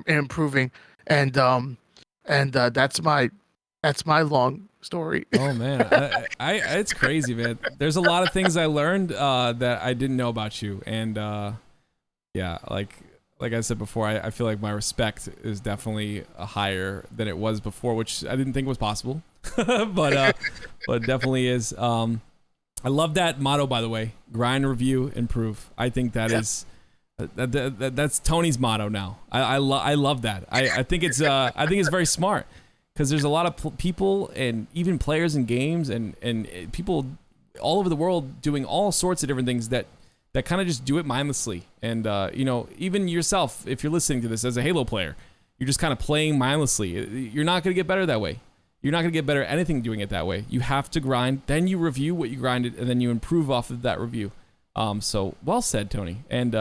improving. And that's my long story. Oh man, it's crazy, man. There's a lot of things I learned that I didn't know about you, and yeah, like I said before, I feel like my respect is definitely higher than it was before, which I didn't think was possible, but it definitely is. I love that motto, by the way: grind, review, improve. I think that is that's Tony's motto now. I love that. I think it's very smart. Because there's a lot of people and even players in games and people all over the world doing all sorts of different things that kind of just do it mindlessly. And, even yourself, if you're listening to this as a Halo player, you're just kind of playing mindlessly. You're not going to get better that way. You're not going to get better at anything doing it that way. You have to grind, then you review what you grinded, and then you improve off of that review. So well said, Tony. And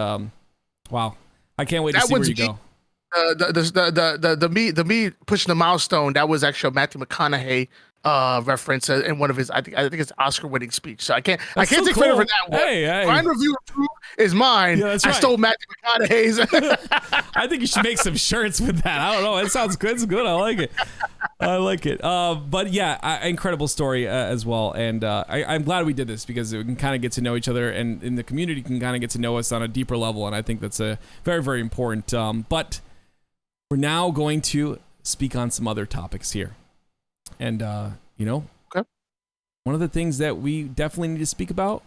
wow, I can't wait to see where you go. The me pushing the milestone, that was actually a Matthew McConaughey reference in one of his I think it's Oscar-winning speech. So I can't take credit for that one. Hey. Grind, review, improve is mine. Yeah, that's right. I stole Matthew McConaughey's. I think you should make some shirts with that. I don't know. It sounds good. It's good. I like it. But yeah, incredible story as well. And I'm glad we did this because we can kind of get to know each other, and the community can kind of get to know us on a deeper level. And I think that's a very, very important. But we're now going to speak on some other topics here. And, okay. One of the things that we definitely need to speak about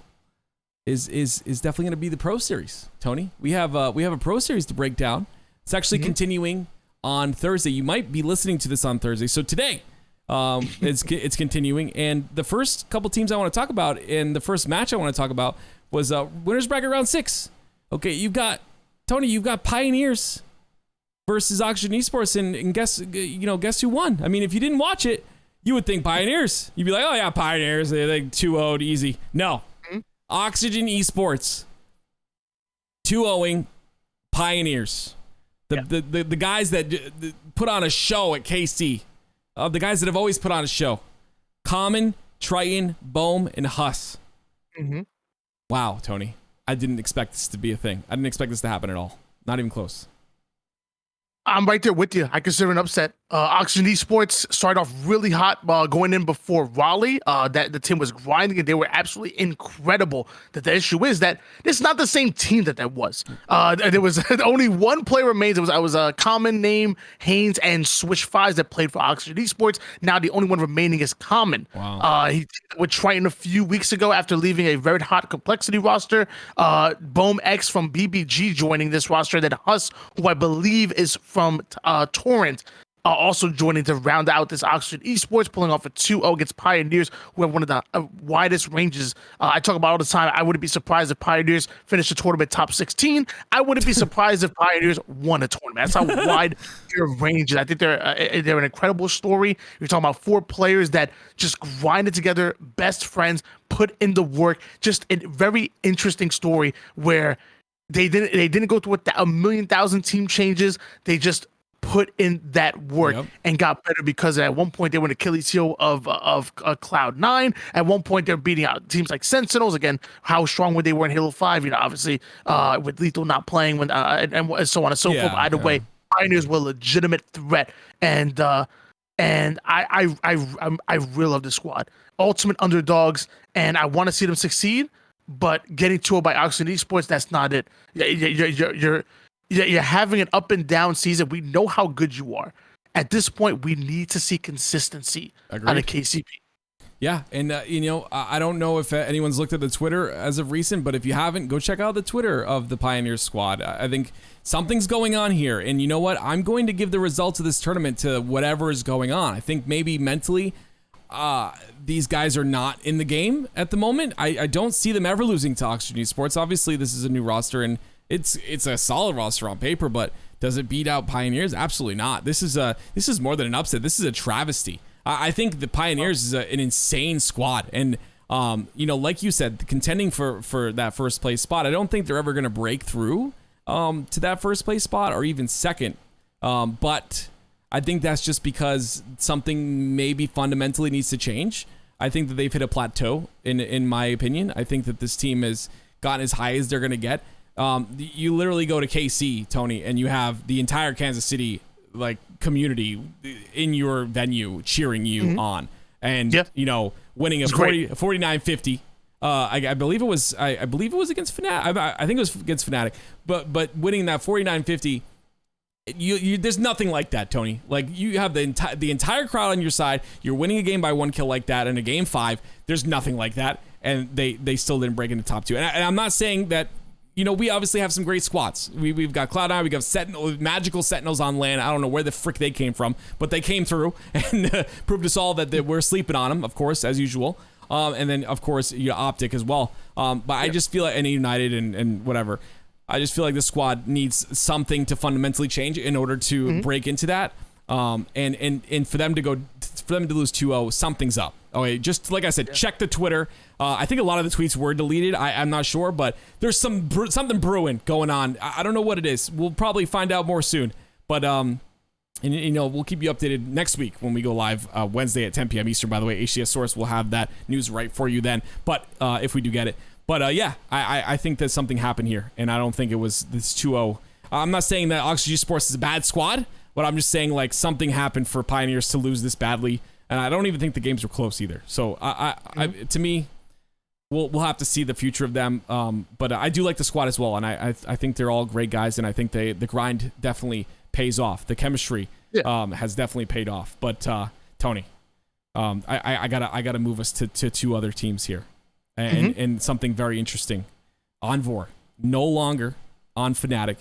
is definitely going to be the Pro Series, Tony. We have a Pro Series to break down. It's actually continuing on Thursday. You might be listening to this on Thursday. So today, it's continuing. And the first couple teams I want to talk about and the first match I want to talk about was Winners Bracket Round 6. Okay, you've got Pioneers versus Oxygen Esports, and guess who won? I mean, if you didn't watch it, you would think Pioneers. You'd be like, oh yeah, Pioneers, they're like 2-0'd easy. No, Oxygen Esports 2-0ing Pioneers. The guys that put on a show at KC, the guys that have always put on a show. Common, Triton, Bohm, and Huss. Mm-hmm. Wow, Tony, I didn't expect this to be a thing. I didn't expect this to happen at all. Not even close. I'm right there with you. I consider an upset. Oxygen Esports started off really hot going in before Raleigh. That the team was grinding and they were absolutely incredible. That the issue is that it's not the same team that was. There was only one player remains. I was a common name, Haynes and Switch Fives that played for Oxygen Esports. Now the only one remaining is Common. Wow. He was Triton a few weeks ago after leaving a very hot complexity roster. Bohm X from BBG joining this roster. Then Huss, who I believe is from Torrent, also joining to round out this Oxygen Esports, pulling off a 2-0 against Pioneers, who have one of the widest ranges. I talk about all the time. I wouldn't be surprised if Pioneers finished the tournament top 16. I wouldn't be surprised if Pioneers won a tournament. That's how wide their range is. I think they're an incredible story. You're talking about 4 players that just grinded together, best friends, put in the work. Just a very interesting story where they didn't go through a million thousand team changes. They just put in that work and got better, because at one point they were an Achilles heel of Cloud9. At one point they're beating out teams like Sentinels. Again, how strong they were in Halo 5, obviously with Lethal not playing when and so on and so forth. Either way, Pioneers were a legitimate threat, and I really love this squad. Ultimate underdogs, and I want to see them succeed, but getting to it by Oxygen Esports, that's not it. You're having an up and down season. We know how good you are. At this point, we need to see consistency out of KCP. Yeah, and I don't know if anyone's looked at the Twitter as of recent, but if you haven't, go check out the Twitter of the Pioneers squad. I think something's going on here, and you know what? I'm going to give the results of this tournament to whatever is going on. I think maybe mentally, these guys are not in the game at the moment. I don't see them ever losing to Oxygen Esports. Obviously, this is a new roster, and it's a solid roster on paper, but does it beat out Pioneers? Absolutely not. This is more than an upset. This is a travesty. I think the Pioneers is an insane squad, and like you said, contending for that first place spot. I don't think they're ever going to break through to that first place spot or even second. But I think that's just because something maybe fundamentally needs to change. I think that they've hit a plateau, in my opinion. I think that this team has gotten as high as they're going to get. You literally go to KC, Tony, and you have the entire Kansas City community in your venue cheering you on, and winning a 49-50. I believe it was against Fnatic. I think it was against Fnatic, but winning that 49-50. There's nothing like that, Tony. Like, you have the entire crowd on your side. You're winning a game by 1 kill like that in a game 5. There's nothing like that, and they still didn't break into top 2. And I'm not saying that. We obviously have some great squads. We've got Cloud9, we got magical Sentinels on land. I don't know where the frick they came from, but they came through and proved us all that we're sleeping on them, of course, as usual. And then, of course, Optic as well. But I just feel like any United and whatever. I just feel like this squad needs something to fundamentally change in order to break into that. And for them to lose 2-0, something's up. Okay, just like I said, check the Twitter. I think a lot of the tweets were deleted. I'm not sure, but there's something brewing going on. I don't know what it is. We'll probably find out more soon. But we'll keep you updated next week when we go live Wednesday at 10 p.m. Eastern. By the way, HCS Source will have that news right for you then. But if we do get it, I think that something happened here, and I don't think it was this 2-0. I'm not saying that Oxygen Sports is a bad squad, but I'm just saying something happened for Pioneers to lose this badly. And I don't even think the games were close either. So to me, we'll have to see the future of them. But I do like the squad as well, and I think they're all great guys, and I think the grind definitely pays off. The chemistry has definitely paid off. But Tony, I gotta move us to 2 other teams here, and something very interesting. Envor no longer on Fnatic,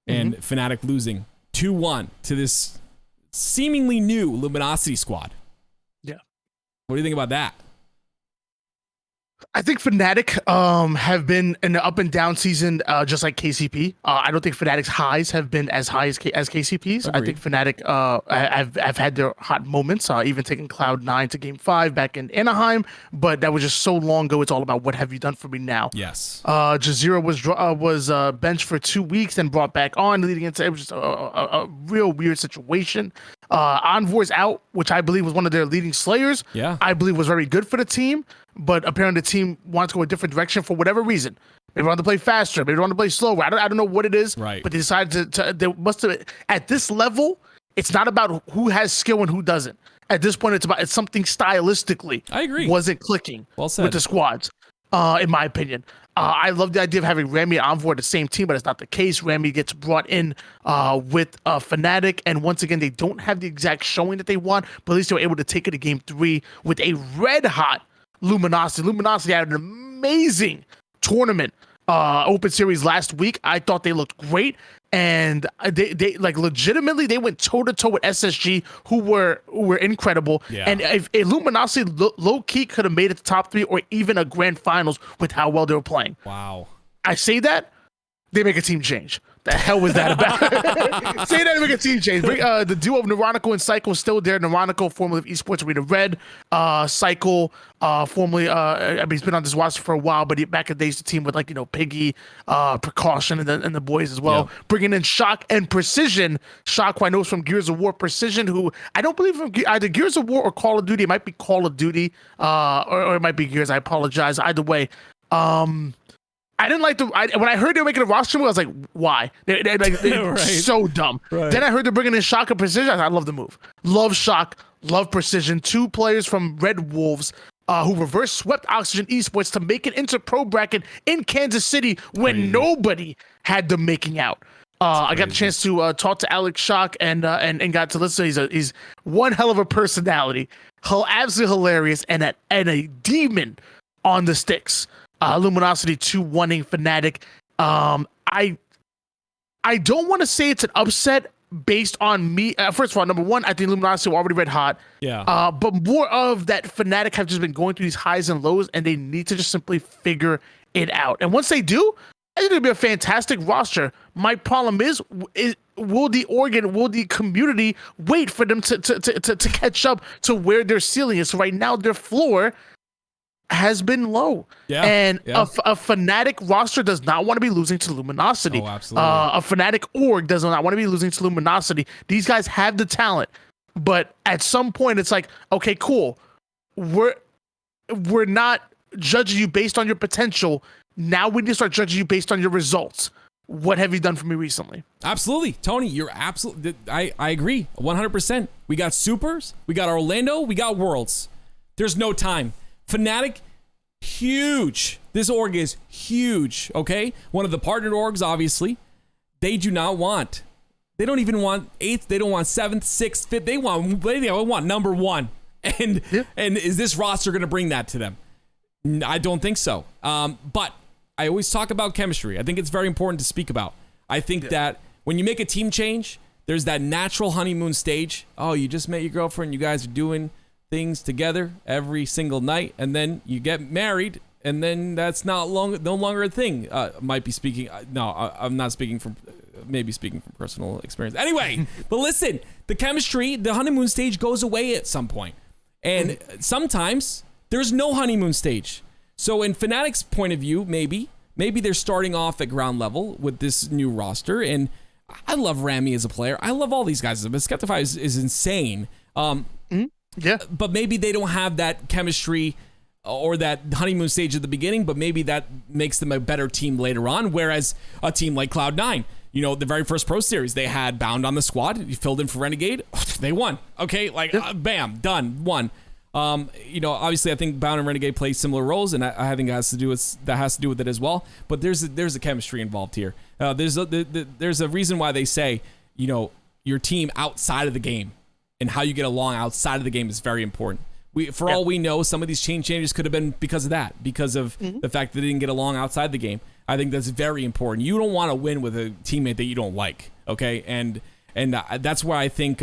and Fnatic losing 2-1 to this seemingly new Luminosity squad. Yeah. What do you think about that? I think Fnatic have been in an up and down season, just like KCP. I don't think Fnatic's highs have been as high as KCP's. Agreed. I think Fnatic have had their hot moments, even taking Cloud9 to Game 5 back in Anaheim, but that was just so long ago. It's all about what have you done for me now. Yes. Jazeera was benched for 2 weeks and brought back on, leading into it was just a real weird situation. Envor's out, which I believe was one of their leading slayers. Yeah. I believe was very good for the team, but apparently the team wants to go a different direction for whatever reason. Maybe they want to play faster. Maybe they want to play slower. I don't know what it is. Right. But they decided they must have, at this level, it's not about who has skill and who doesn't. At this point, it's something stylistically. I agree. Wasn't clicking with the squads, in my opinion. I love the idea of having Remy and Envor at the same team, but it's not the case. Remy gets brought in with Fnatic, and once again, they don't have the exact showing that they want, but at least they were able to take it to Game 3 with a red-hot Luminosity. Luminosity had an amazing tournament open series last week. I thought they looked great, and they legitimately they went toe-to-toe with SSG, who were incredible. Yeah. And if Luminosity low-key could have made it to top 3 or even a grand finals with how well they were playing. Wow. I say that, they make a team change. The hell was that about? Say that and make a team change. The duo of Neuronica and Cycle is still there. Neuronica, formerly of Esports Arena Red. Cycle, formerly, he's been on this roster for a while, but back in the days, the team with Piggy, Precaution, and the boys as well. Yeah. Bringing in Shock and Precision. Shock, who I know is from Gears of War. Precision, who I don't believe from either Gears of War or Call of Duty. It might be Call of Duty, or it might be Gears. I apologize. Either way. I didn't like when I heard they were making a roster move, I was like, why? They're right. So dumb. Right. Then I heard they're bringing in Shock and Precision. I love the move. Love Shock, love Precision. 2 players from Red Wolves who reverse swept Oxygen Esports to make it into pro bracket in Kansas City when nobody had them making out. I got the chance to talk to Alex Shock and got to listen. He's one hell of a personality, absolutely hilarious, and a demon on the sticks. Luminosity 2-1ing Fnatic. I don't want to say it's an upset based on me. First of all, number one, I think Luminosity were already red hot. Yeah. But more of that Fnatic have just been going through these highs and lows, and they need to just simply figure it out. And once they do, I think it'll be a fantastic roster. My problem is will the community wait for them to catch up to where their ceiling is? So right now, their floor has been low. Yeah. And a Fnatic roster does not want to be losing to Luminosity. Oh, absolutely. A Fnatic org does not want to be losing to Luminosity. These guys have the talent, but at some point it's like, okay, cool. We're not judging you based on your potential. Now we need to start judging you based on your results. What have you done for me recently? Absolutely. Tony, you're absolutely, I agree 100%. We got Supers, we got Orlando, we got Worlds. There's no time. Fnatic, huge. This org is huge, okay? One of the partnered orgs, obviously. They do not want, they don't even want 8th, they don't want 7th, 6th, 5th. They want number 1. And is this roster going to bring that to them? I don't think so. But I always talk about chemistry. I think it's very important to speak about. I think that when you make a team change, there's that natural honeymoon stage. Oh, you just met your girlfriend. You guys are doing things together every single night, and then you get married, and then that's no longer a thing. Might be speaking. I'm not speaking from. Maybe speaking from personal experience. Anyway, but listen, the chemistry, the honeymoon stage goes away at some point, and sometimes there's no honeymoon stage. So in Fnatic's point of view, maybe they're starting off at ground level with this new roster, and I love Rami as a player. I love all these guys. But Skeptify is insane. Yeah. But maybe they don't have that chemistry or that honeymoon stage at the beginning, but maybe that makes them a better team later on. Whereas a team like Cloud9, the very first Pro Series, they had Bound on the squad. You filled in for Renegade. They won. Okay, bam, done, won. Obviously, I think Bound and Renegade play similar roles, and I think that has to do with it as well. But there's a chemistry involved here. There's a reason why they say, your team outside of the game and how you get along outside of the game is very important. All we know, some of these changes could have been because of that, because of the fact that they didn't get along outside the game. I think that's very important. You don't want to win with a teammate that you don't like, okay? And that's why I think,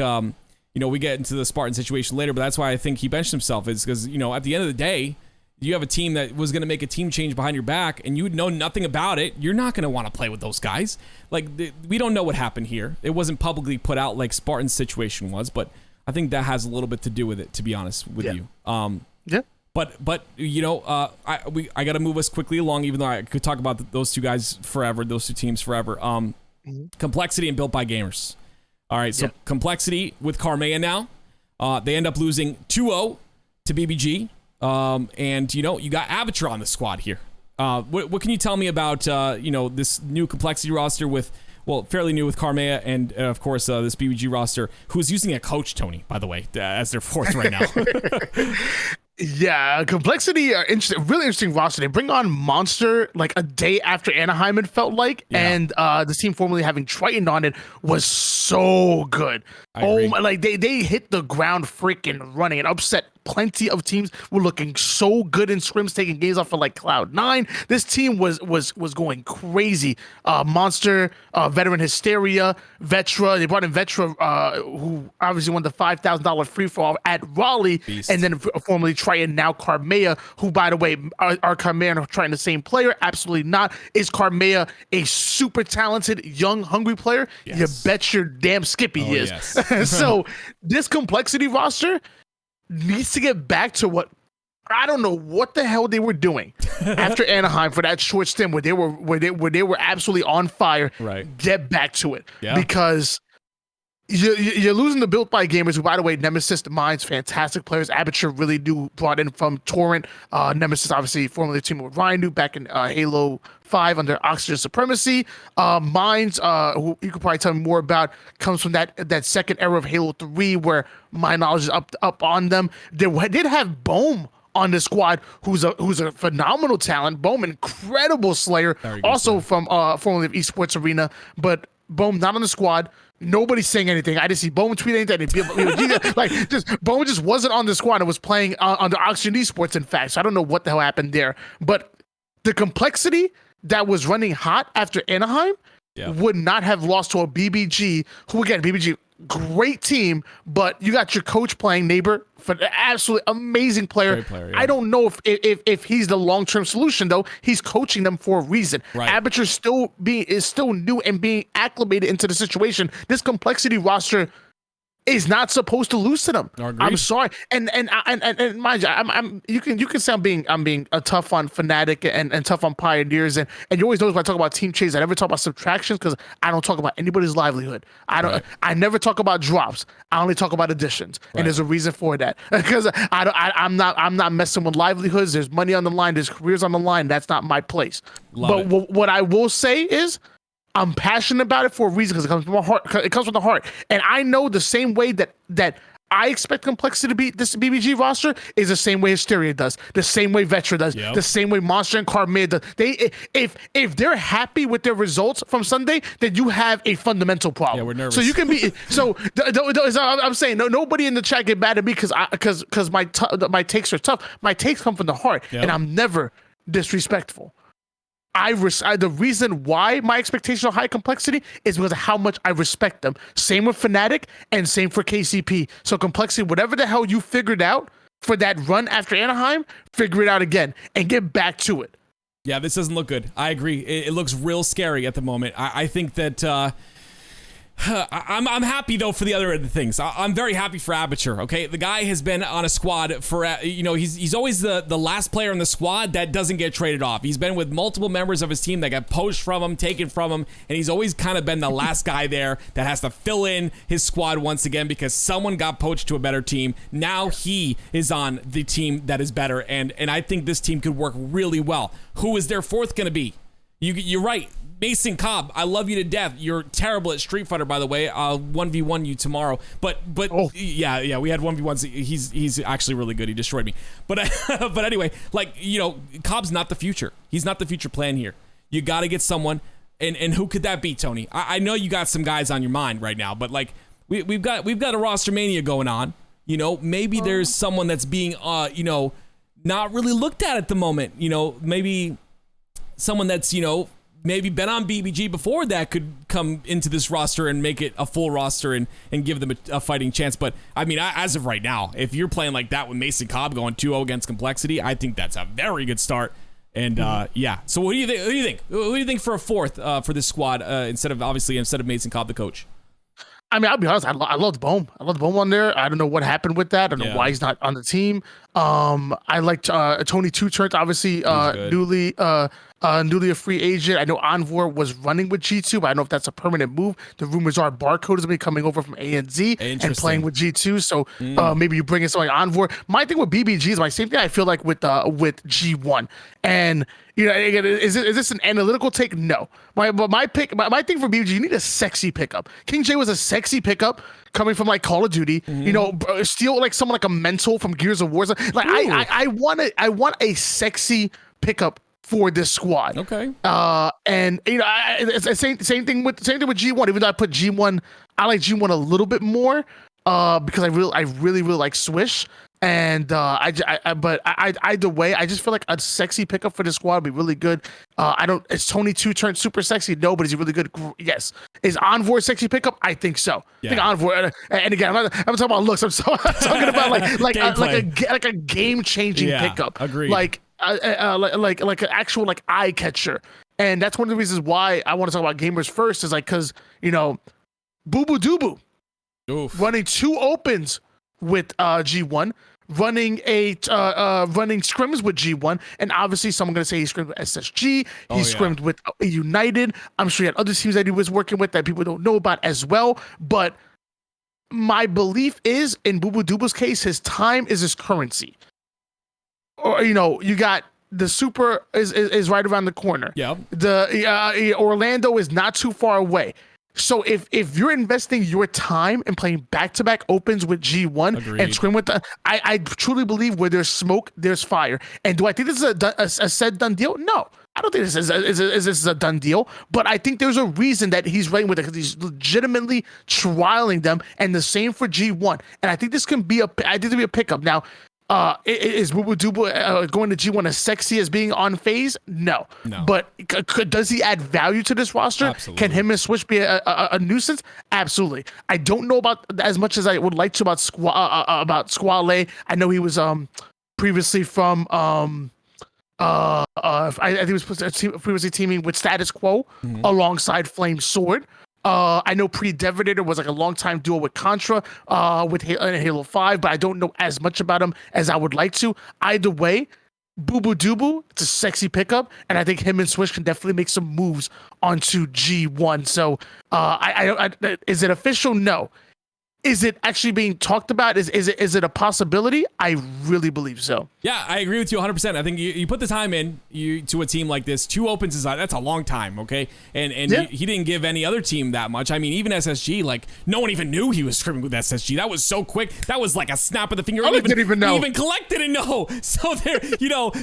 we get into the Spartan situation later, but that's why I think he benched himself, is because, at the end of the day, you have a team that was going to make a team change behind your back, and you would know nothing about it. You're not going to want to play with those guys. We don't know what happened here. It wasn't publicly put out like Spartan's situation was, but I think that has a little bit to do with it, to be honest with you. Yeah. But I got to move us quickly along, even though I could talk about those two guys forever, those two teams forever. Complexity and Built by Gamers. All right, so Complexity with Carmea now. They end up losing 2-0 to BBG. And, you got Avatar on the squad here. What can you tell me about, this new Complexity roster with, fairly new with Carmea and, of course, this BBG roster, who's using a coach, Tony, by the way, as their fourth right now. Yeah, Complexity, really interesting roster. They bring on Monster like a day after Anaheim, it felt like, and the team formerly having Triton on it was so good. They hit the ground freaking running and upset plenty of teams. Were looking so good in scrims, taking games off of like Cloud9. This team was going crazy. Monster, veteran Hysteria, Vetra. They brought in Vetra, who obviously won the $5,000 free for all at Raleigh, Beast. And then formerly Triton, now Carmea, who, by the way, are Carmea and Triton the same player? Absolutely not. Is Carmea a super talented, young, hungry player? Yes. You bet your damn Skippy is. Yes. So this Complexity roster needs to get back to what, I don't know what the hell they were doing after Anaheim for that short stint where they were absolutely on fire. Right. Get back to it. Yeah. Because you're losing the Built by Gamers, who, by the way, Nemesis, Minds, fantastic players. Aperture really brought in from Torrent. Nemesis, obviously, formerly teamed with Ryan back in Halo 5 under Oxygen Supremacy. Minds, who you could probably tell me more about, comes from that second era of Halo 3, where my knowledge is up on them. They did have Bohm on the squad, who's a phenomenal talent. Bohm, incredible Slayer, also from formerly of Esports Arena, but Bohm not on the squad. Nobody's saying anything. I didn't see Bohm tweet anything. Like, Bohm just wasn't on the squad and was playing under Oxygen Esports, in fact. So I don't know what the hell happened there. But the complexity that was running hot after Anaheim would not have lost to a BBG, who, again, BBG, great team, but you got your coach playing Neighbor, for an absolutely amazing player. Great player, yeah. I don't know if he's the long-term solution, though. He's coaching them for a reason. Right. Aperture is still new and being acclimated into the situation. This complexity roster is not supposed to lose to them. I'm sorry, and mind you, you can say I'm being a tough on Fnatic and tough on Pioneers, and you always notice when I talk about team changes, I never talk about subtractions because I don't talk about anybody's livelihood. I never talk about drops. I only talk about additions, and there's a reason for that because I'm not messing with livelihoods. There's money on the line. There's careers on the line. That's not my place. What I will say is, I'm passionate about it for a reason because it comes from my heart. It comes from the heart, and I know the same way that I expect complexity to be this BBG roster is the same way Hysteria does, the same way Vetra does, the same way Monster and Carmid does. If they're happy with their results from Sunday, then you have a fundamental problem. Yeah, we're nervous. So you can be I'm saying nobody in the chat get mad at me because my takes are tough. My takes come from the heart, and I'm never disrespectful. The reason why my expectations are high complexity is because of how much I respect them. Same with Fnatic and same for KCP. So complexity, whatever the hell you figured out for that run after Anaheim, figure it out again and get back to it. Yeah, this doesn't look good. I agree. It looks real scary at the moment. I think that I'm happy though for the other end of things. I'm very happy for Aperture. Okay, the guy has been on a squad for he's always the last player in the squad that doesn't get traded off. He's been with multiple members of his team that got poached from him, taken from him, and he's always kind of been the last guy there that has to fill in his squad once again because someone got poached to a better team. Now he is on the team that is better, and I think this team could work really well. Who is their fourth going to be? You're right. Mason Cobb, I love you to death. You're terrible at Street Fighter, by the way. I'll 1v1 you tomorrow. But yeah, we had 1v1s. He's actually really good. He destroyed me. But but anyway, Cobb's not the future. He's not the future plan here. You got to get someone, and who could that be, Tony? I know you got some guys on your mind right now, but we've got a roster mania going on. Maybe there's someone that's being not really looked at the moment. Maybe someone that's maybe been on BBG before that could come into this roster and make it a full roster and give them a fighting chance. But I mean, as of right now, if you're playing like that with Mason Cobb going 2-0 against Complexity, I think that's a very good start. And yeah, so what do you think? Who do you think for a fourth for this squad instead of Mason Cobb, the coach? I mean, I'll be honest. I loved Bohm. I loved Bohm on there. I don't know what happened with that. I don't know why he's not on the team. I liked Tony Two Turns, obviously newly a free agent. I know Envor was running with G2, but I don't know if that's a permanent move. The rumors are Barcode is going to be coming over from ANZ and playing with G2. So maybe you bring in someone like Envor. My thing with BBG is my same thing I feel like with G1. And again, is this an analytical take? No. My thing for BBG, you need a sexy pickup. King J was a sexy pickup coming from Call of Duty. Steal someone like a Mental from Gears of War. I want a sexy pickup for this squad. Okay. And it's the same thing with G1. Even though I put G1, I like G1 a little bit more because I really like Swish. And but either way, I just feel like a sexy pickup for this squad would be really good. Is Tony Two Turns super sexy? No, but is he really good? Yes. Is Envor a sexy pickup? I think so. Yeah. I think Envor, and again, I'm talking about looks. I'm talking about like a game changing pickup. Agreed. Like an actual eye catcher. And that's one of the reasons why I want to talk about gamers first is because Boo Boo Doo Boo running 2 opens with G1, running scrims with G1, and obviously someone gonna say he scrimmed with SSG, scrimmed with United. I'm sure he had other teams that he was working with that people don't know about as well. But my belief is in Boo Boo Doo Boo's case, his time is his currency. Or you got the super is right around the corner. Yeah. The Orlando is not too far away. So if you're investing your time and playing back-to-back opens with G1 and scrim with I truly believe where there's smoke, there's fire. And do I think this is a said done deal? No. I don't think this is a done deal, but I think there's a reason that he's running with it because he's legitimately trialing them, and the same for G1. And I think this can be a pickup. Now, is Boo Boo Dubu going to G1 as sexy as being on Faze? No. But does he add value to this roster? Absolutely. Can him and Switch be a nuisance? Absolutely. I don't know about as much as I would like to about Squale. I know he was previously from I think he was previously teaming with Status Quo alongside Flame Sword. I know Pre-Devastator was like a long-time duo with Contra with Halo 5, but I don't know as much about him as I would like to. Either way, Boo Boo Dubu, it's a sexy pickup, and I think him and Swish can definitely make some moves onto G1. So, is it official? No. Is it actually being talked about? Is it a possibility? I really believe so. Yeah, I agree with you 100%. I think you put the time in to a team like this. 2 opens is that's a long time, okay? And yeah. he didn't give any other team that much. I mean, even SSG, like no one even knew he was scrimming with SSG. That was so quick. That was like a snap of the finger. Didn't even know. He even Collect didn't know. So there,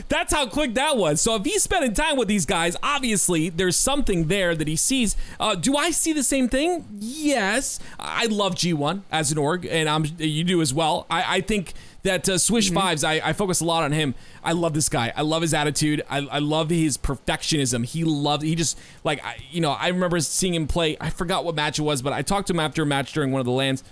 that's how quick that was. So if he's spending time with these guys, obviously there's something there that he sees. Do I see the same thing? Yes. I love G1 as an org, and you do as well. I think that Swish Fives, I focus a lot on him. I love this guy. I love his attitude. I love his perfectionism. I remember seeing him play. I forgot what match it was, but I talked to him after a match during one of the LANs.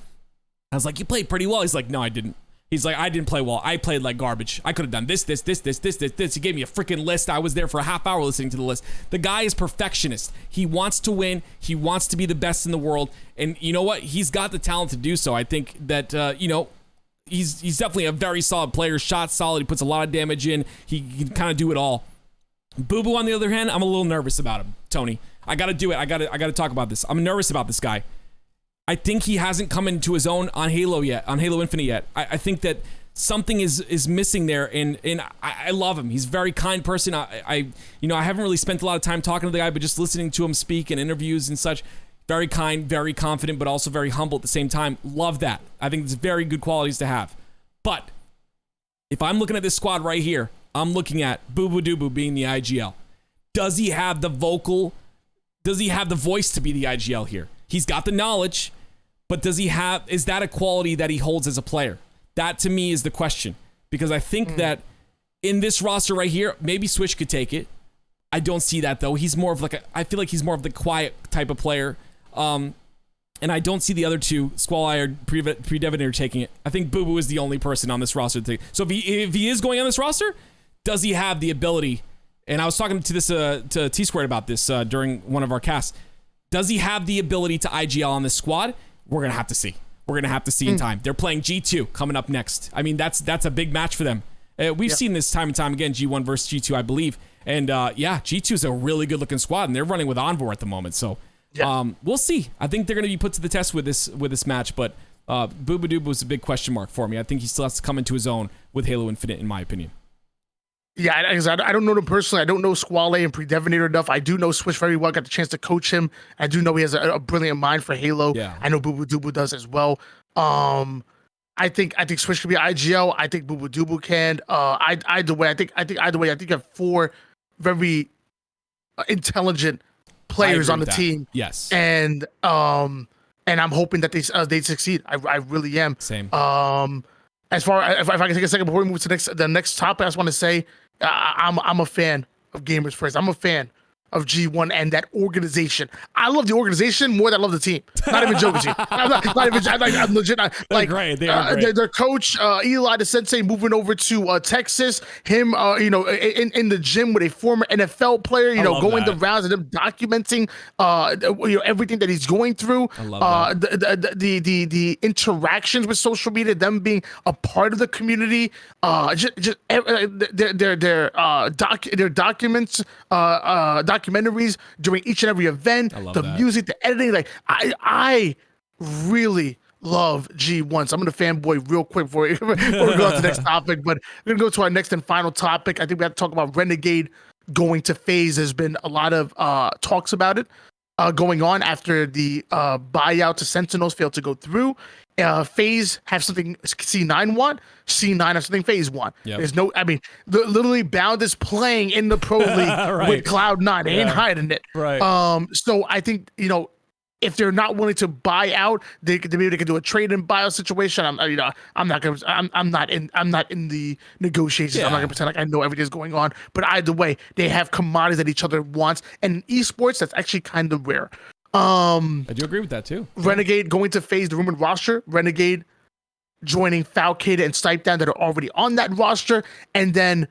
I was like, you played pretty well. He's like, no, I didn't. He's like, I didn't play well. I played like garbage. I could have done this. He gave me a freaking list. I was there for a half hour listening to the list. The guy is perfectionist. He wants to win. He wants to be the best in the world. And you know what? He's got the talent to do so. I think that, he's definitely a very solid player. Shot solid. He puts a lot of damage in. He can kind of do it all. Boo Boo, on the other hand, I'm a little nervous about him, Tony. I got to do it. I got to talk about this. I'm nervous about this guy. I think he hasn't come into his own on Halo yet, on Halo Infinite yet. I think that something is missing there, and I love him. He's a very kind person. I haven't really spent a lot of time talking to the guy, but just listening to him speak in interviews and such. Very kind, very confident, but also very humble at the same time. Love that. I think it's very good qualities to have. But if I'm looking at this squad right here, I'm looking at Boo Boo Dubu being the IGL. Does he have the voice to be the IGL here? He's got the knowledge, but is that a quality that he holds as a player? That to me is the question, because I think that in this roster right here, maybe Switch could take it. I don't see that though. He's more of I feel like he's more of the quiet type of player. And I don't see the other two, Squall or Pre-Devastator, taking it. I think Boo Boo is the only person on this roster to take it. So if he is going on this roster, does he have the ability? And I was talking to T-Squared about this during one of our casts. Does he have the ability to IGL on this squad? We're going to have to see. We're going to have to see in time. They're playing G2 coming up next. I mean, that's a big match for them. We've seen this time and time again, G1 versus G2, I believe. And G2 is a really good looking squad, and they're running with Envor at the moment. So we'll see. I think they're going to be put to the test with this match, but Boo Boo Doob was a big question mark for me. I think he still has to come into his own with Halo Infinite, in my opinion. Yeah, I don't know them personally. I don't know Squale and Pre-Devastator enough. I do know Swish very well. Got the chance to coach him. I do know he has a brilliant mind for Halo. Yeah. I know Boo Boo Dubu does as well. I think Swish could be IGL. I think Boo Boo Dubu can. Either way, I think you have 4 very intelligent players on the team. Yes. And I'm hoping that they succeed. I really am. Same. As far if I can take a second before we move to the next topic, I just want to say I'm a fan of Gamers First. I'm a fan of G1 and that organization. I love the organization more than I love the team. Not even joking to you. I'm legit. Great. Their coach, Eli the Sensei, moving over to Texas. Him, in the gym with a former NFL player. Going the rounds and them documenting, everything that he's going through. I love that. The interactions with social media, them being a part of the community. Their documents. Documentaries during each and every event, music, the editing. Like I really love G1. So I'm gonna fanboy real quick before we go on to the next topic. But we're gonna go to our next and final topic. I think we have to talk about Renegade going to Faze. There's been a lot of talks about it going on after the buyout to Sentinels failed to go through. Faze have something C9 want, C9 have something Faze want. Yep. There's no, I mean, literally Bound is playing in the pro league Right. with Cloud9. They ain't hiding it. Right. So I think, if they're not willing to buy out, maybe they could do a trade and buyout situation. I'm not in the negotiations. I'm not gonna pretend like I know everything's going on. But either way, they have commodities that each other wants, and in esports, that's actually kind of rare. I do agree with that too. Renegade going to Faze the rumored roster. Renegade joining Falcade and Snipedown that are already on that roster, and then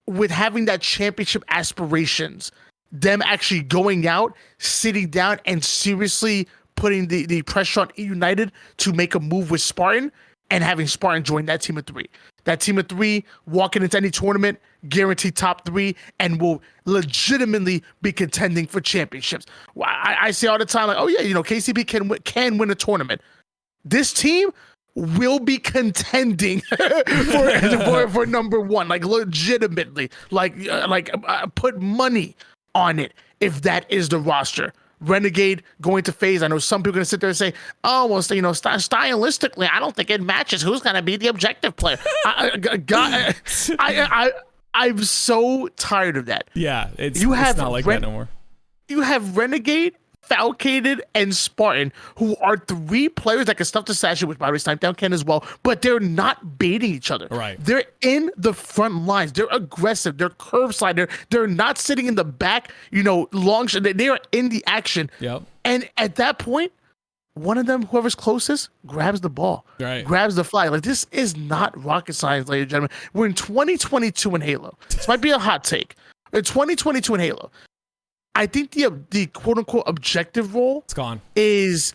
with having that championship aspirations, them actually going out, sitting down, and seriously putting the pressure on United to make a move with Spartan, and having Spartan join that team of 3. That team of 3 walking into any tournament, guaranteed top 3, and will legitimately be contending for championships. I say all the time, like, oh yeah, KCP can win a tournament. This team will be contending for number 1, like legitimately, put money on it if that is the roster. Renegade going to Faze. I know some people are gonna sit there and say, "Oh, well, stylistically, I don't think it matches. Who's gonna be the objective player?" I'm so tired of that. Yeah, it's not like that no more. You have Renegade, Falcade, and Spartan, who are 3 players that can stuff the sachet, which by the way, Snipedown can as well, but they're not baiting each other. Right. They're in the front lines. They're aggressive. They're curve slider. They're not sitting in the back, long. They are in the action. Yep. And at that point, one of them, whoever's closest, grabs the ball, grabs the flag. Like, this is not rocket science, ladies and gentlemen. We're in 2022 in Halo. This might be a hot take. In 2022 in Halo, I think the quote unquote objective role it's gone. Is,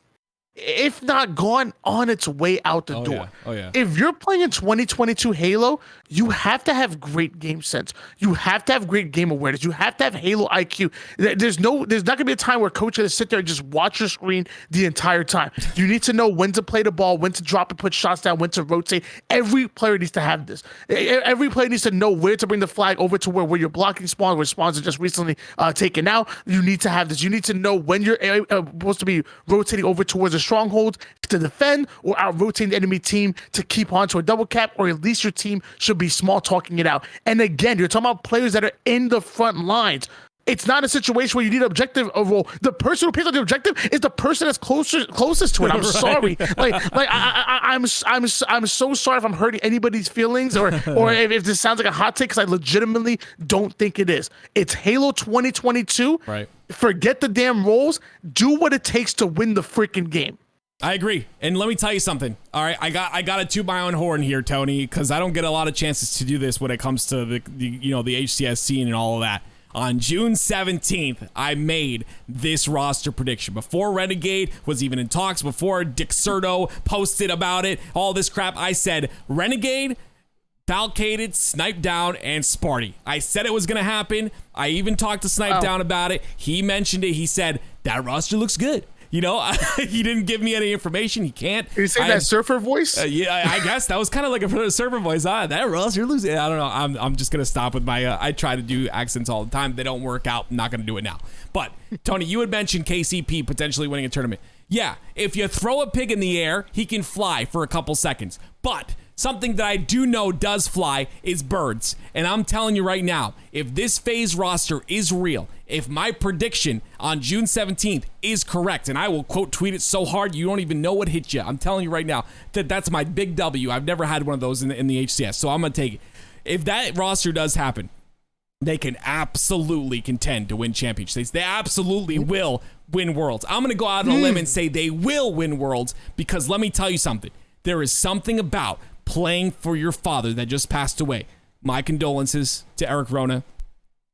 if not gone, on its way out the door. Yeah. Oh yeah. If you're playing in 2022 Halo, you have to have great game sense. You have to have great game awareness. You have to have Halo IQ. There's not gonna be a time where coach gonna sit there and just watch your screen the entire time. You need to know when to play the ball, when to drop and put shots down, when to rotate. Every player needs to have this. Every player needs to know where to bring the flag over to where you're blocking spawns, where spawns are just recently taken out. You need to have this. You need to know when you're supposed to be rotating over towards a stronghold to defend, or out rotating the enemy team to keep on to a double cap, or at least your team should be small talking it out. And again, you're talking about players that are in the front lines. It's not a situation where you need an objective role. The person who picks up the objective is the person that's closest to it. I'm sorry. I'm so sorry if I'm hurting anybody's feelings, or if this sounds like a hot take, because I legitimately don't think it is. It's Halo 2022. Right. Forget the damn roles. Do what it takes to win the freaking game. I agree. And let me tell you something. All right, I got to toot my own horn here, Tony, because I don't get a lot of chances to do this when it comes to the HCS scene and all of that. On June 17th, I made this roster prediction. Before Renegade was even in talks, before Dick Serto posted about it, all this crap, I said Renegade, Falcade, Snipedown, and Sparty. I said it was going to happen. I even talked to Snipedown about it. He mentioned it. He said, that roster looks good. He didn't give me any information. He can't. Did you say that surfer voice? Yeah, I guess that was kind of like a surfer voice. That roster looks. I don't know. I'm just gonna stop with my. I try to do accents all the time. They don't work out. I'm not gonna do it now. But Tony, you had mentioned KCP potentially winning a tournament. Yeah, if you throw a pig in the air, he can fly for a couple seconds. But something that I do know does fly is birds. And I'm telling you right now, if this Faze roster is real, if my prediction on June 17th is correct, and I will quote tweet it so hard you don't even know what hit you. I'm telling you right now that's my big W. I've never had one of those in the HCS, so I'm going to take it. If that roster does happen, they can absolutely contend to win championships. They absolutely will win Worlds. I'm going to go out on a limb and say they will win Worlds, because let me tell you something. There is something about playing for your father that just passed away. My condolences to Eric Rona.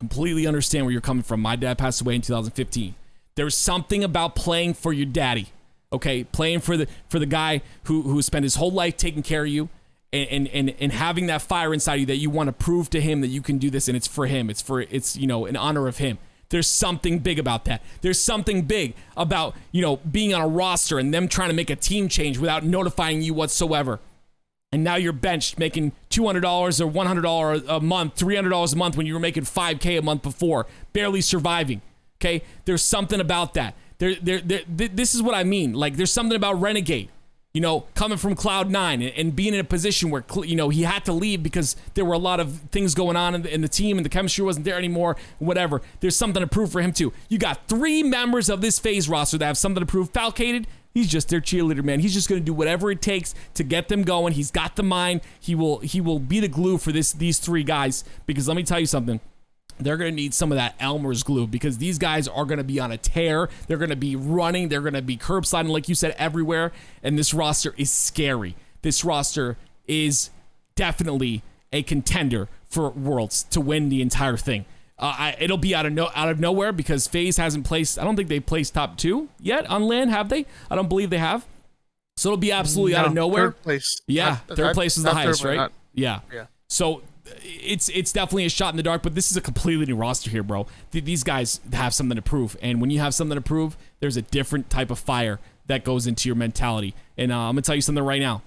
Completely understand where you're coming from. My dad passed away in 2015. There's something about playing for your daddy, okay? Playing for the guy who spent his whole life taking care of you, and having that fire inside you that you want to prove to him that you can do this, and it's for him. It's in honor of him. There's something big about that. There's something big about, being on a roster and them trying to make a team change without notifying you whatsoever. And now you're benched making $200 or $100 a month, $300 a month when you were making $5K a month before, barely surviving. Okay? There's something about that. This is what I mean. Like, there's something about Renegade, you know, coming from Cloud9 and being in a position where, you know, he had to leave because there were a lot of things going on in the team and the chemistry wasn't there anymore, whatever. There's something to prove for him too. You got 3 members of this Faze roster that have something to prove. Falcated, he's just their cheerleader, man. He's just going to do whatever it takes to get them going. He's got the mind. He will be the glue for these 3 guys, because let me tell you something. They're going to need some of that Elmer's glue, because these guys are going to be on a tear. They're going to be running. They're going to be curb sliding, like you said, everywhere. And this roster is scary. This roster is definitely a contender for Worlds to win the entire thing. It'll be out of nowhere, because FaZe hasn't placed. I don't think they placed top 2 yet on LAN, have they? I don't believe they have. So it'll be absolutely out of nowhere. Third place. Yeah, third place is the highest, right? Yeah. Yeah. So it's definitely a shot in the dark, but this is a completely new roster here, bro. These guys have something to prove, and when you have something to prove, there's a different type of fire that goes into your mentality. And I'm gonna tell you something right now.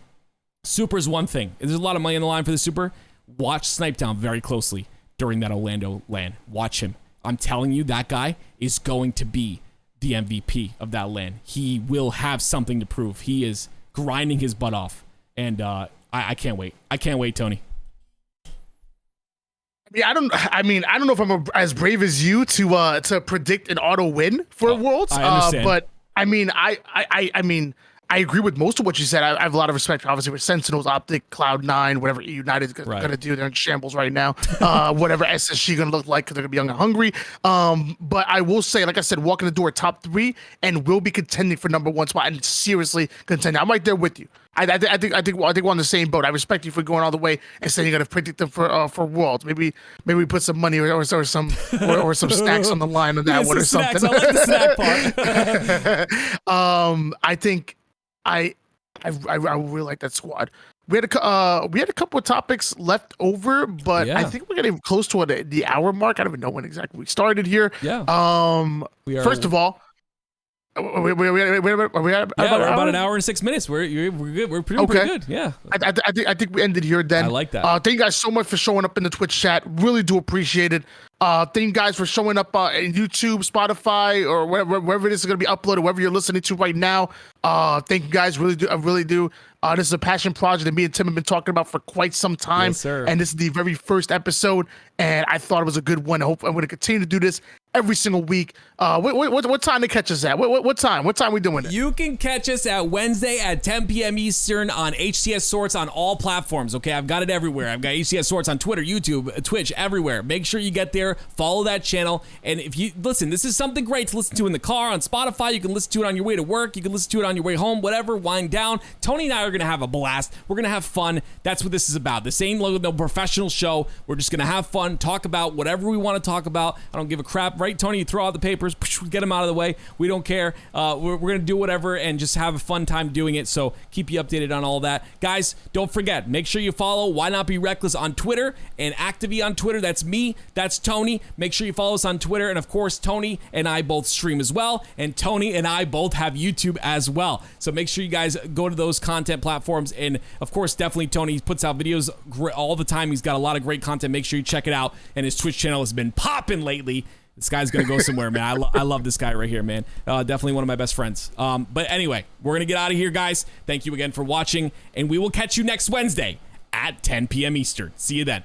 Super is one thing. There's a lot of money on the line for the Super. Watch Snipedown very closely during that Orlando LAN. Watch him. I'm telling you, that guy is going to be the MVP of that LAN. He will have something to prove. He is grinding his butt off, and I can't wait. I can't wait, Tony. Yeah, I don't know if I'm as brave as you to predict an auto win for Worlds. I understand. But I mean, I agree with most of what you said. I have a lot of respect, obviously, for Sentinels, Optic, Cloud9, whatever United's gonna do. They're in shambles right now. Whatever SSG gonna look like, because they're gonna be young and hungry. But I will say, like I said, walking the door top 3 and will be contending for #1 spot, and seriously contending. I'm right there with you. I think we're on the same boat. I respect you for going all the way and saying you're gonna predict them for Worlds. Maybe we put some money or some snacks on the line on that one or something. I like the snack part. I think I really like that squad. We had a couple of topics left over, but I think we're getting close to the hour mark. I don't even know when exactly we started here. Yeah. First of all, we're about an hour and 6 minutes. We're good. We're pretty good. Yeah. I think we ended here then. I like that. Thank you guys so much for showing up in the Twitch chat. Really do appreciate it. Thank you guys for showing up in YouTube, Spotify, or wherever it is going to be uploaded, wherever you're listening to right now. Thank you guys. Really do. I really do. This is a passion project that me and Tim have been talking about for quite some time. Yes, sir. And this is the very first episode, and I thought it was a good one. I hope I'm going to continue to do this every single week. What time to catch us at? What time? What time are we doing it? You can catch us at Wednesday at 10 p.m. Eastern on HCS Sorts on all platforms. Okay, I've got it everywhere. I've got HCS Sorts on Twitter, YouTube, Twitch, everywhere. Make sure you get there, follow that channel, and if you listen, this is something great to listen to in the car, on Spotify. You can listen to it on your way to work. You can listen to it on your way home. Whatever. Wind down. Tony and I are gonna have a blast. We're gonna have fun. That's what this is about. This ain't no professional show. We're just gonna have fun, talk about whatever we want to talk about. I don't give a crap, right, Tony? You throw out the papers, get them out of the way. We don't care. We're gonna do whatever and just have a fun time doing it. So keep you updated on all that, guys. Don't forget, make sure you follow Why Not Be Reckless on Twitter and Activate on Twitter. That's me. That's Tony. Make sure you follow us on Twitter, and of course, Tony and I both stream as well, and Tony and I both have YouTube as well. So make sure you guys go to those content platforms, and of course, definitely Tony puts out videos all the time. He's got a lot of great content. Make sure you check it out, and his Twitch channel has been popping lately. This guy's gonna go somewhere, man. I love this guy right here, man. Definitely one of my best friends. But anyway, we're gonna get out of here, guys. Thank you again for watching, and we will catch you next Wednesday at 10 p.m. Eastern. See you then.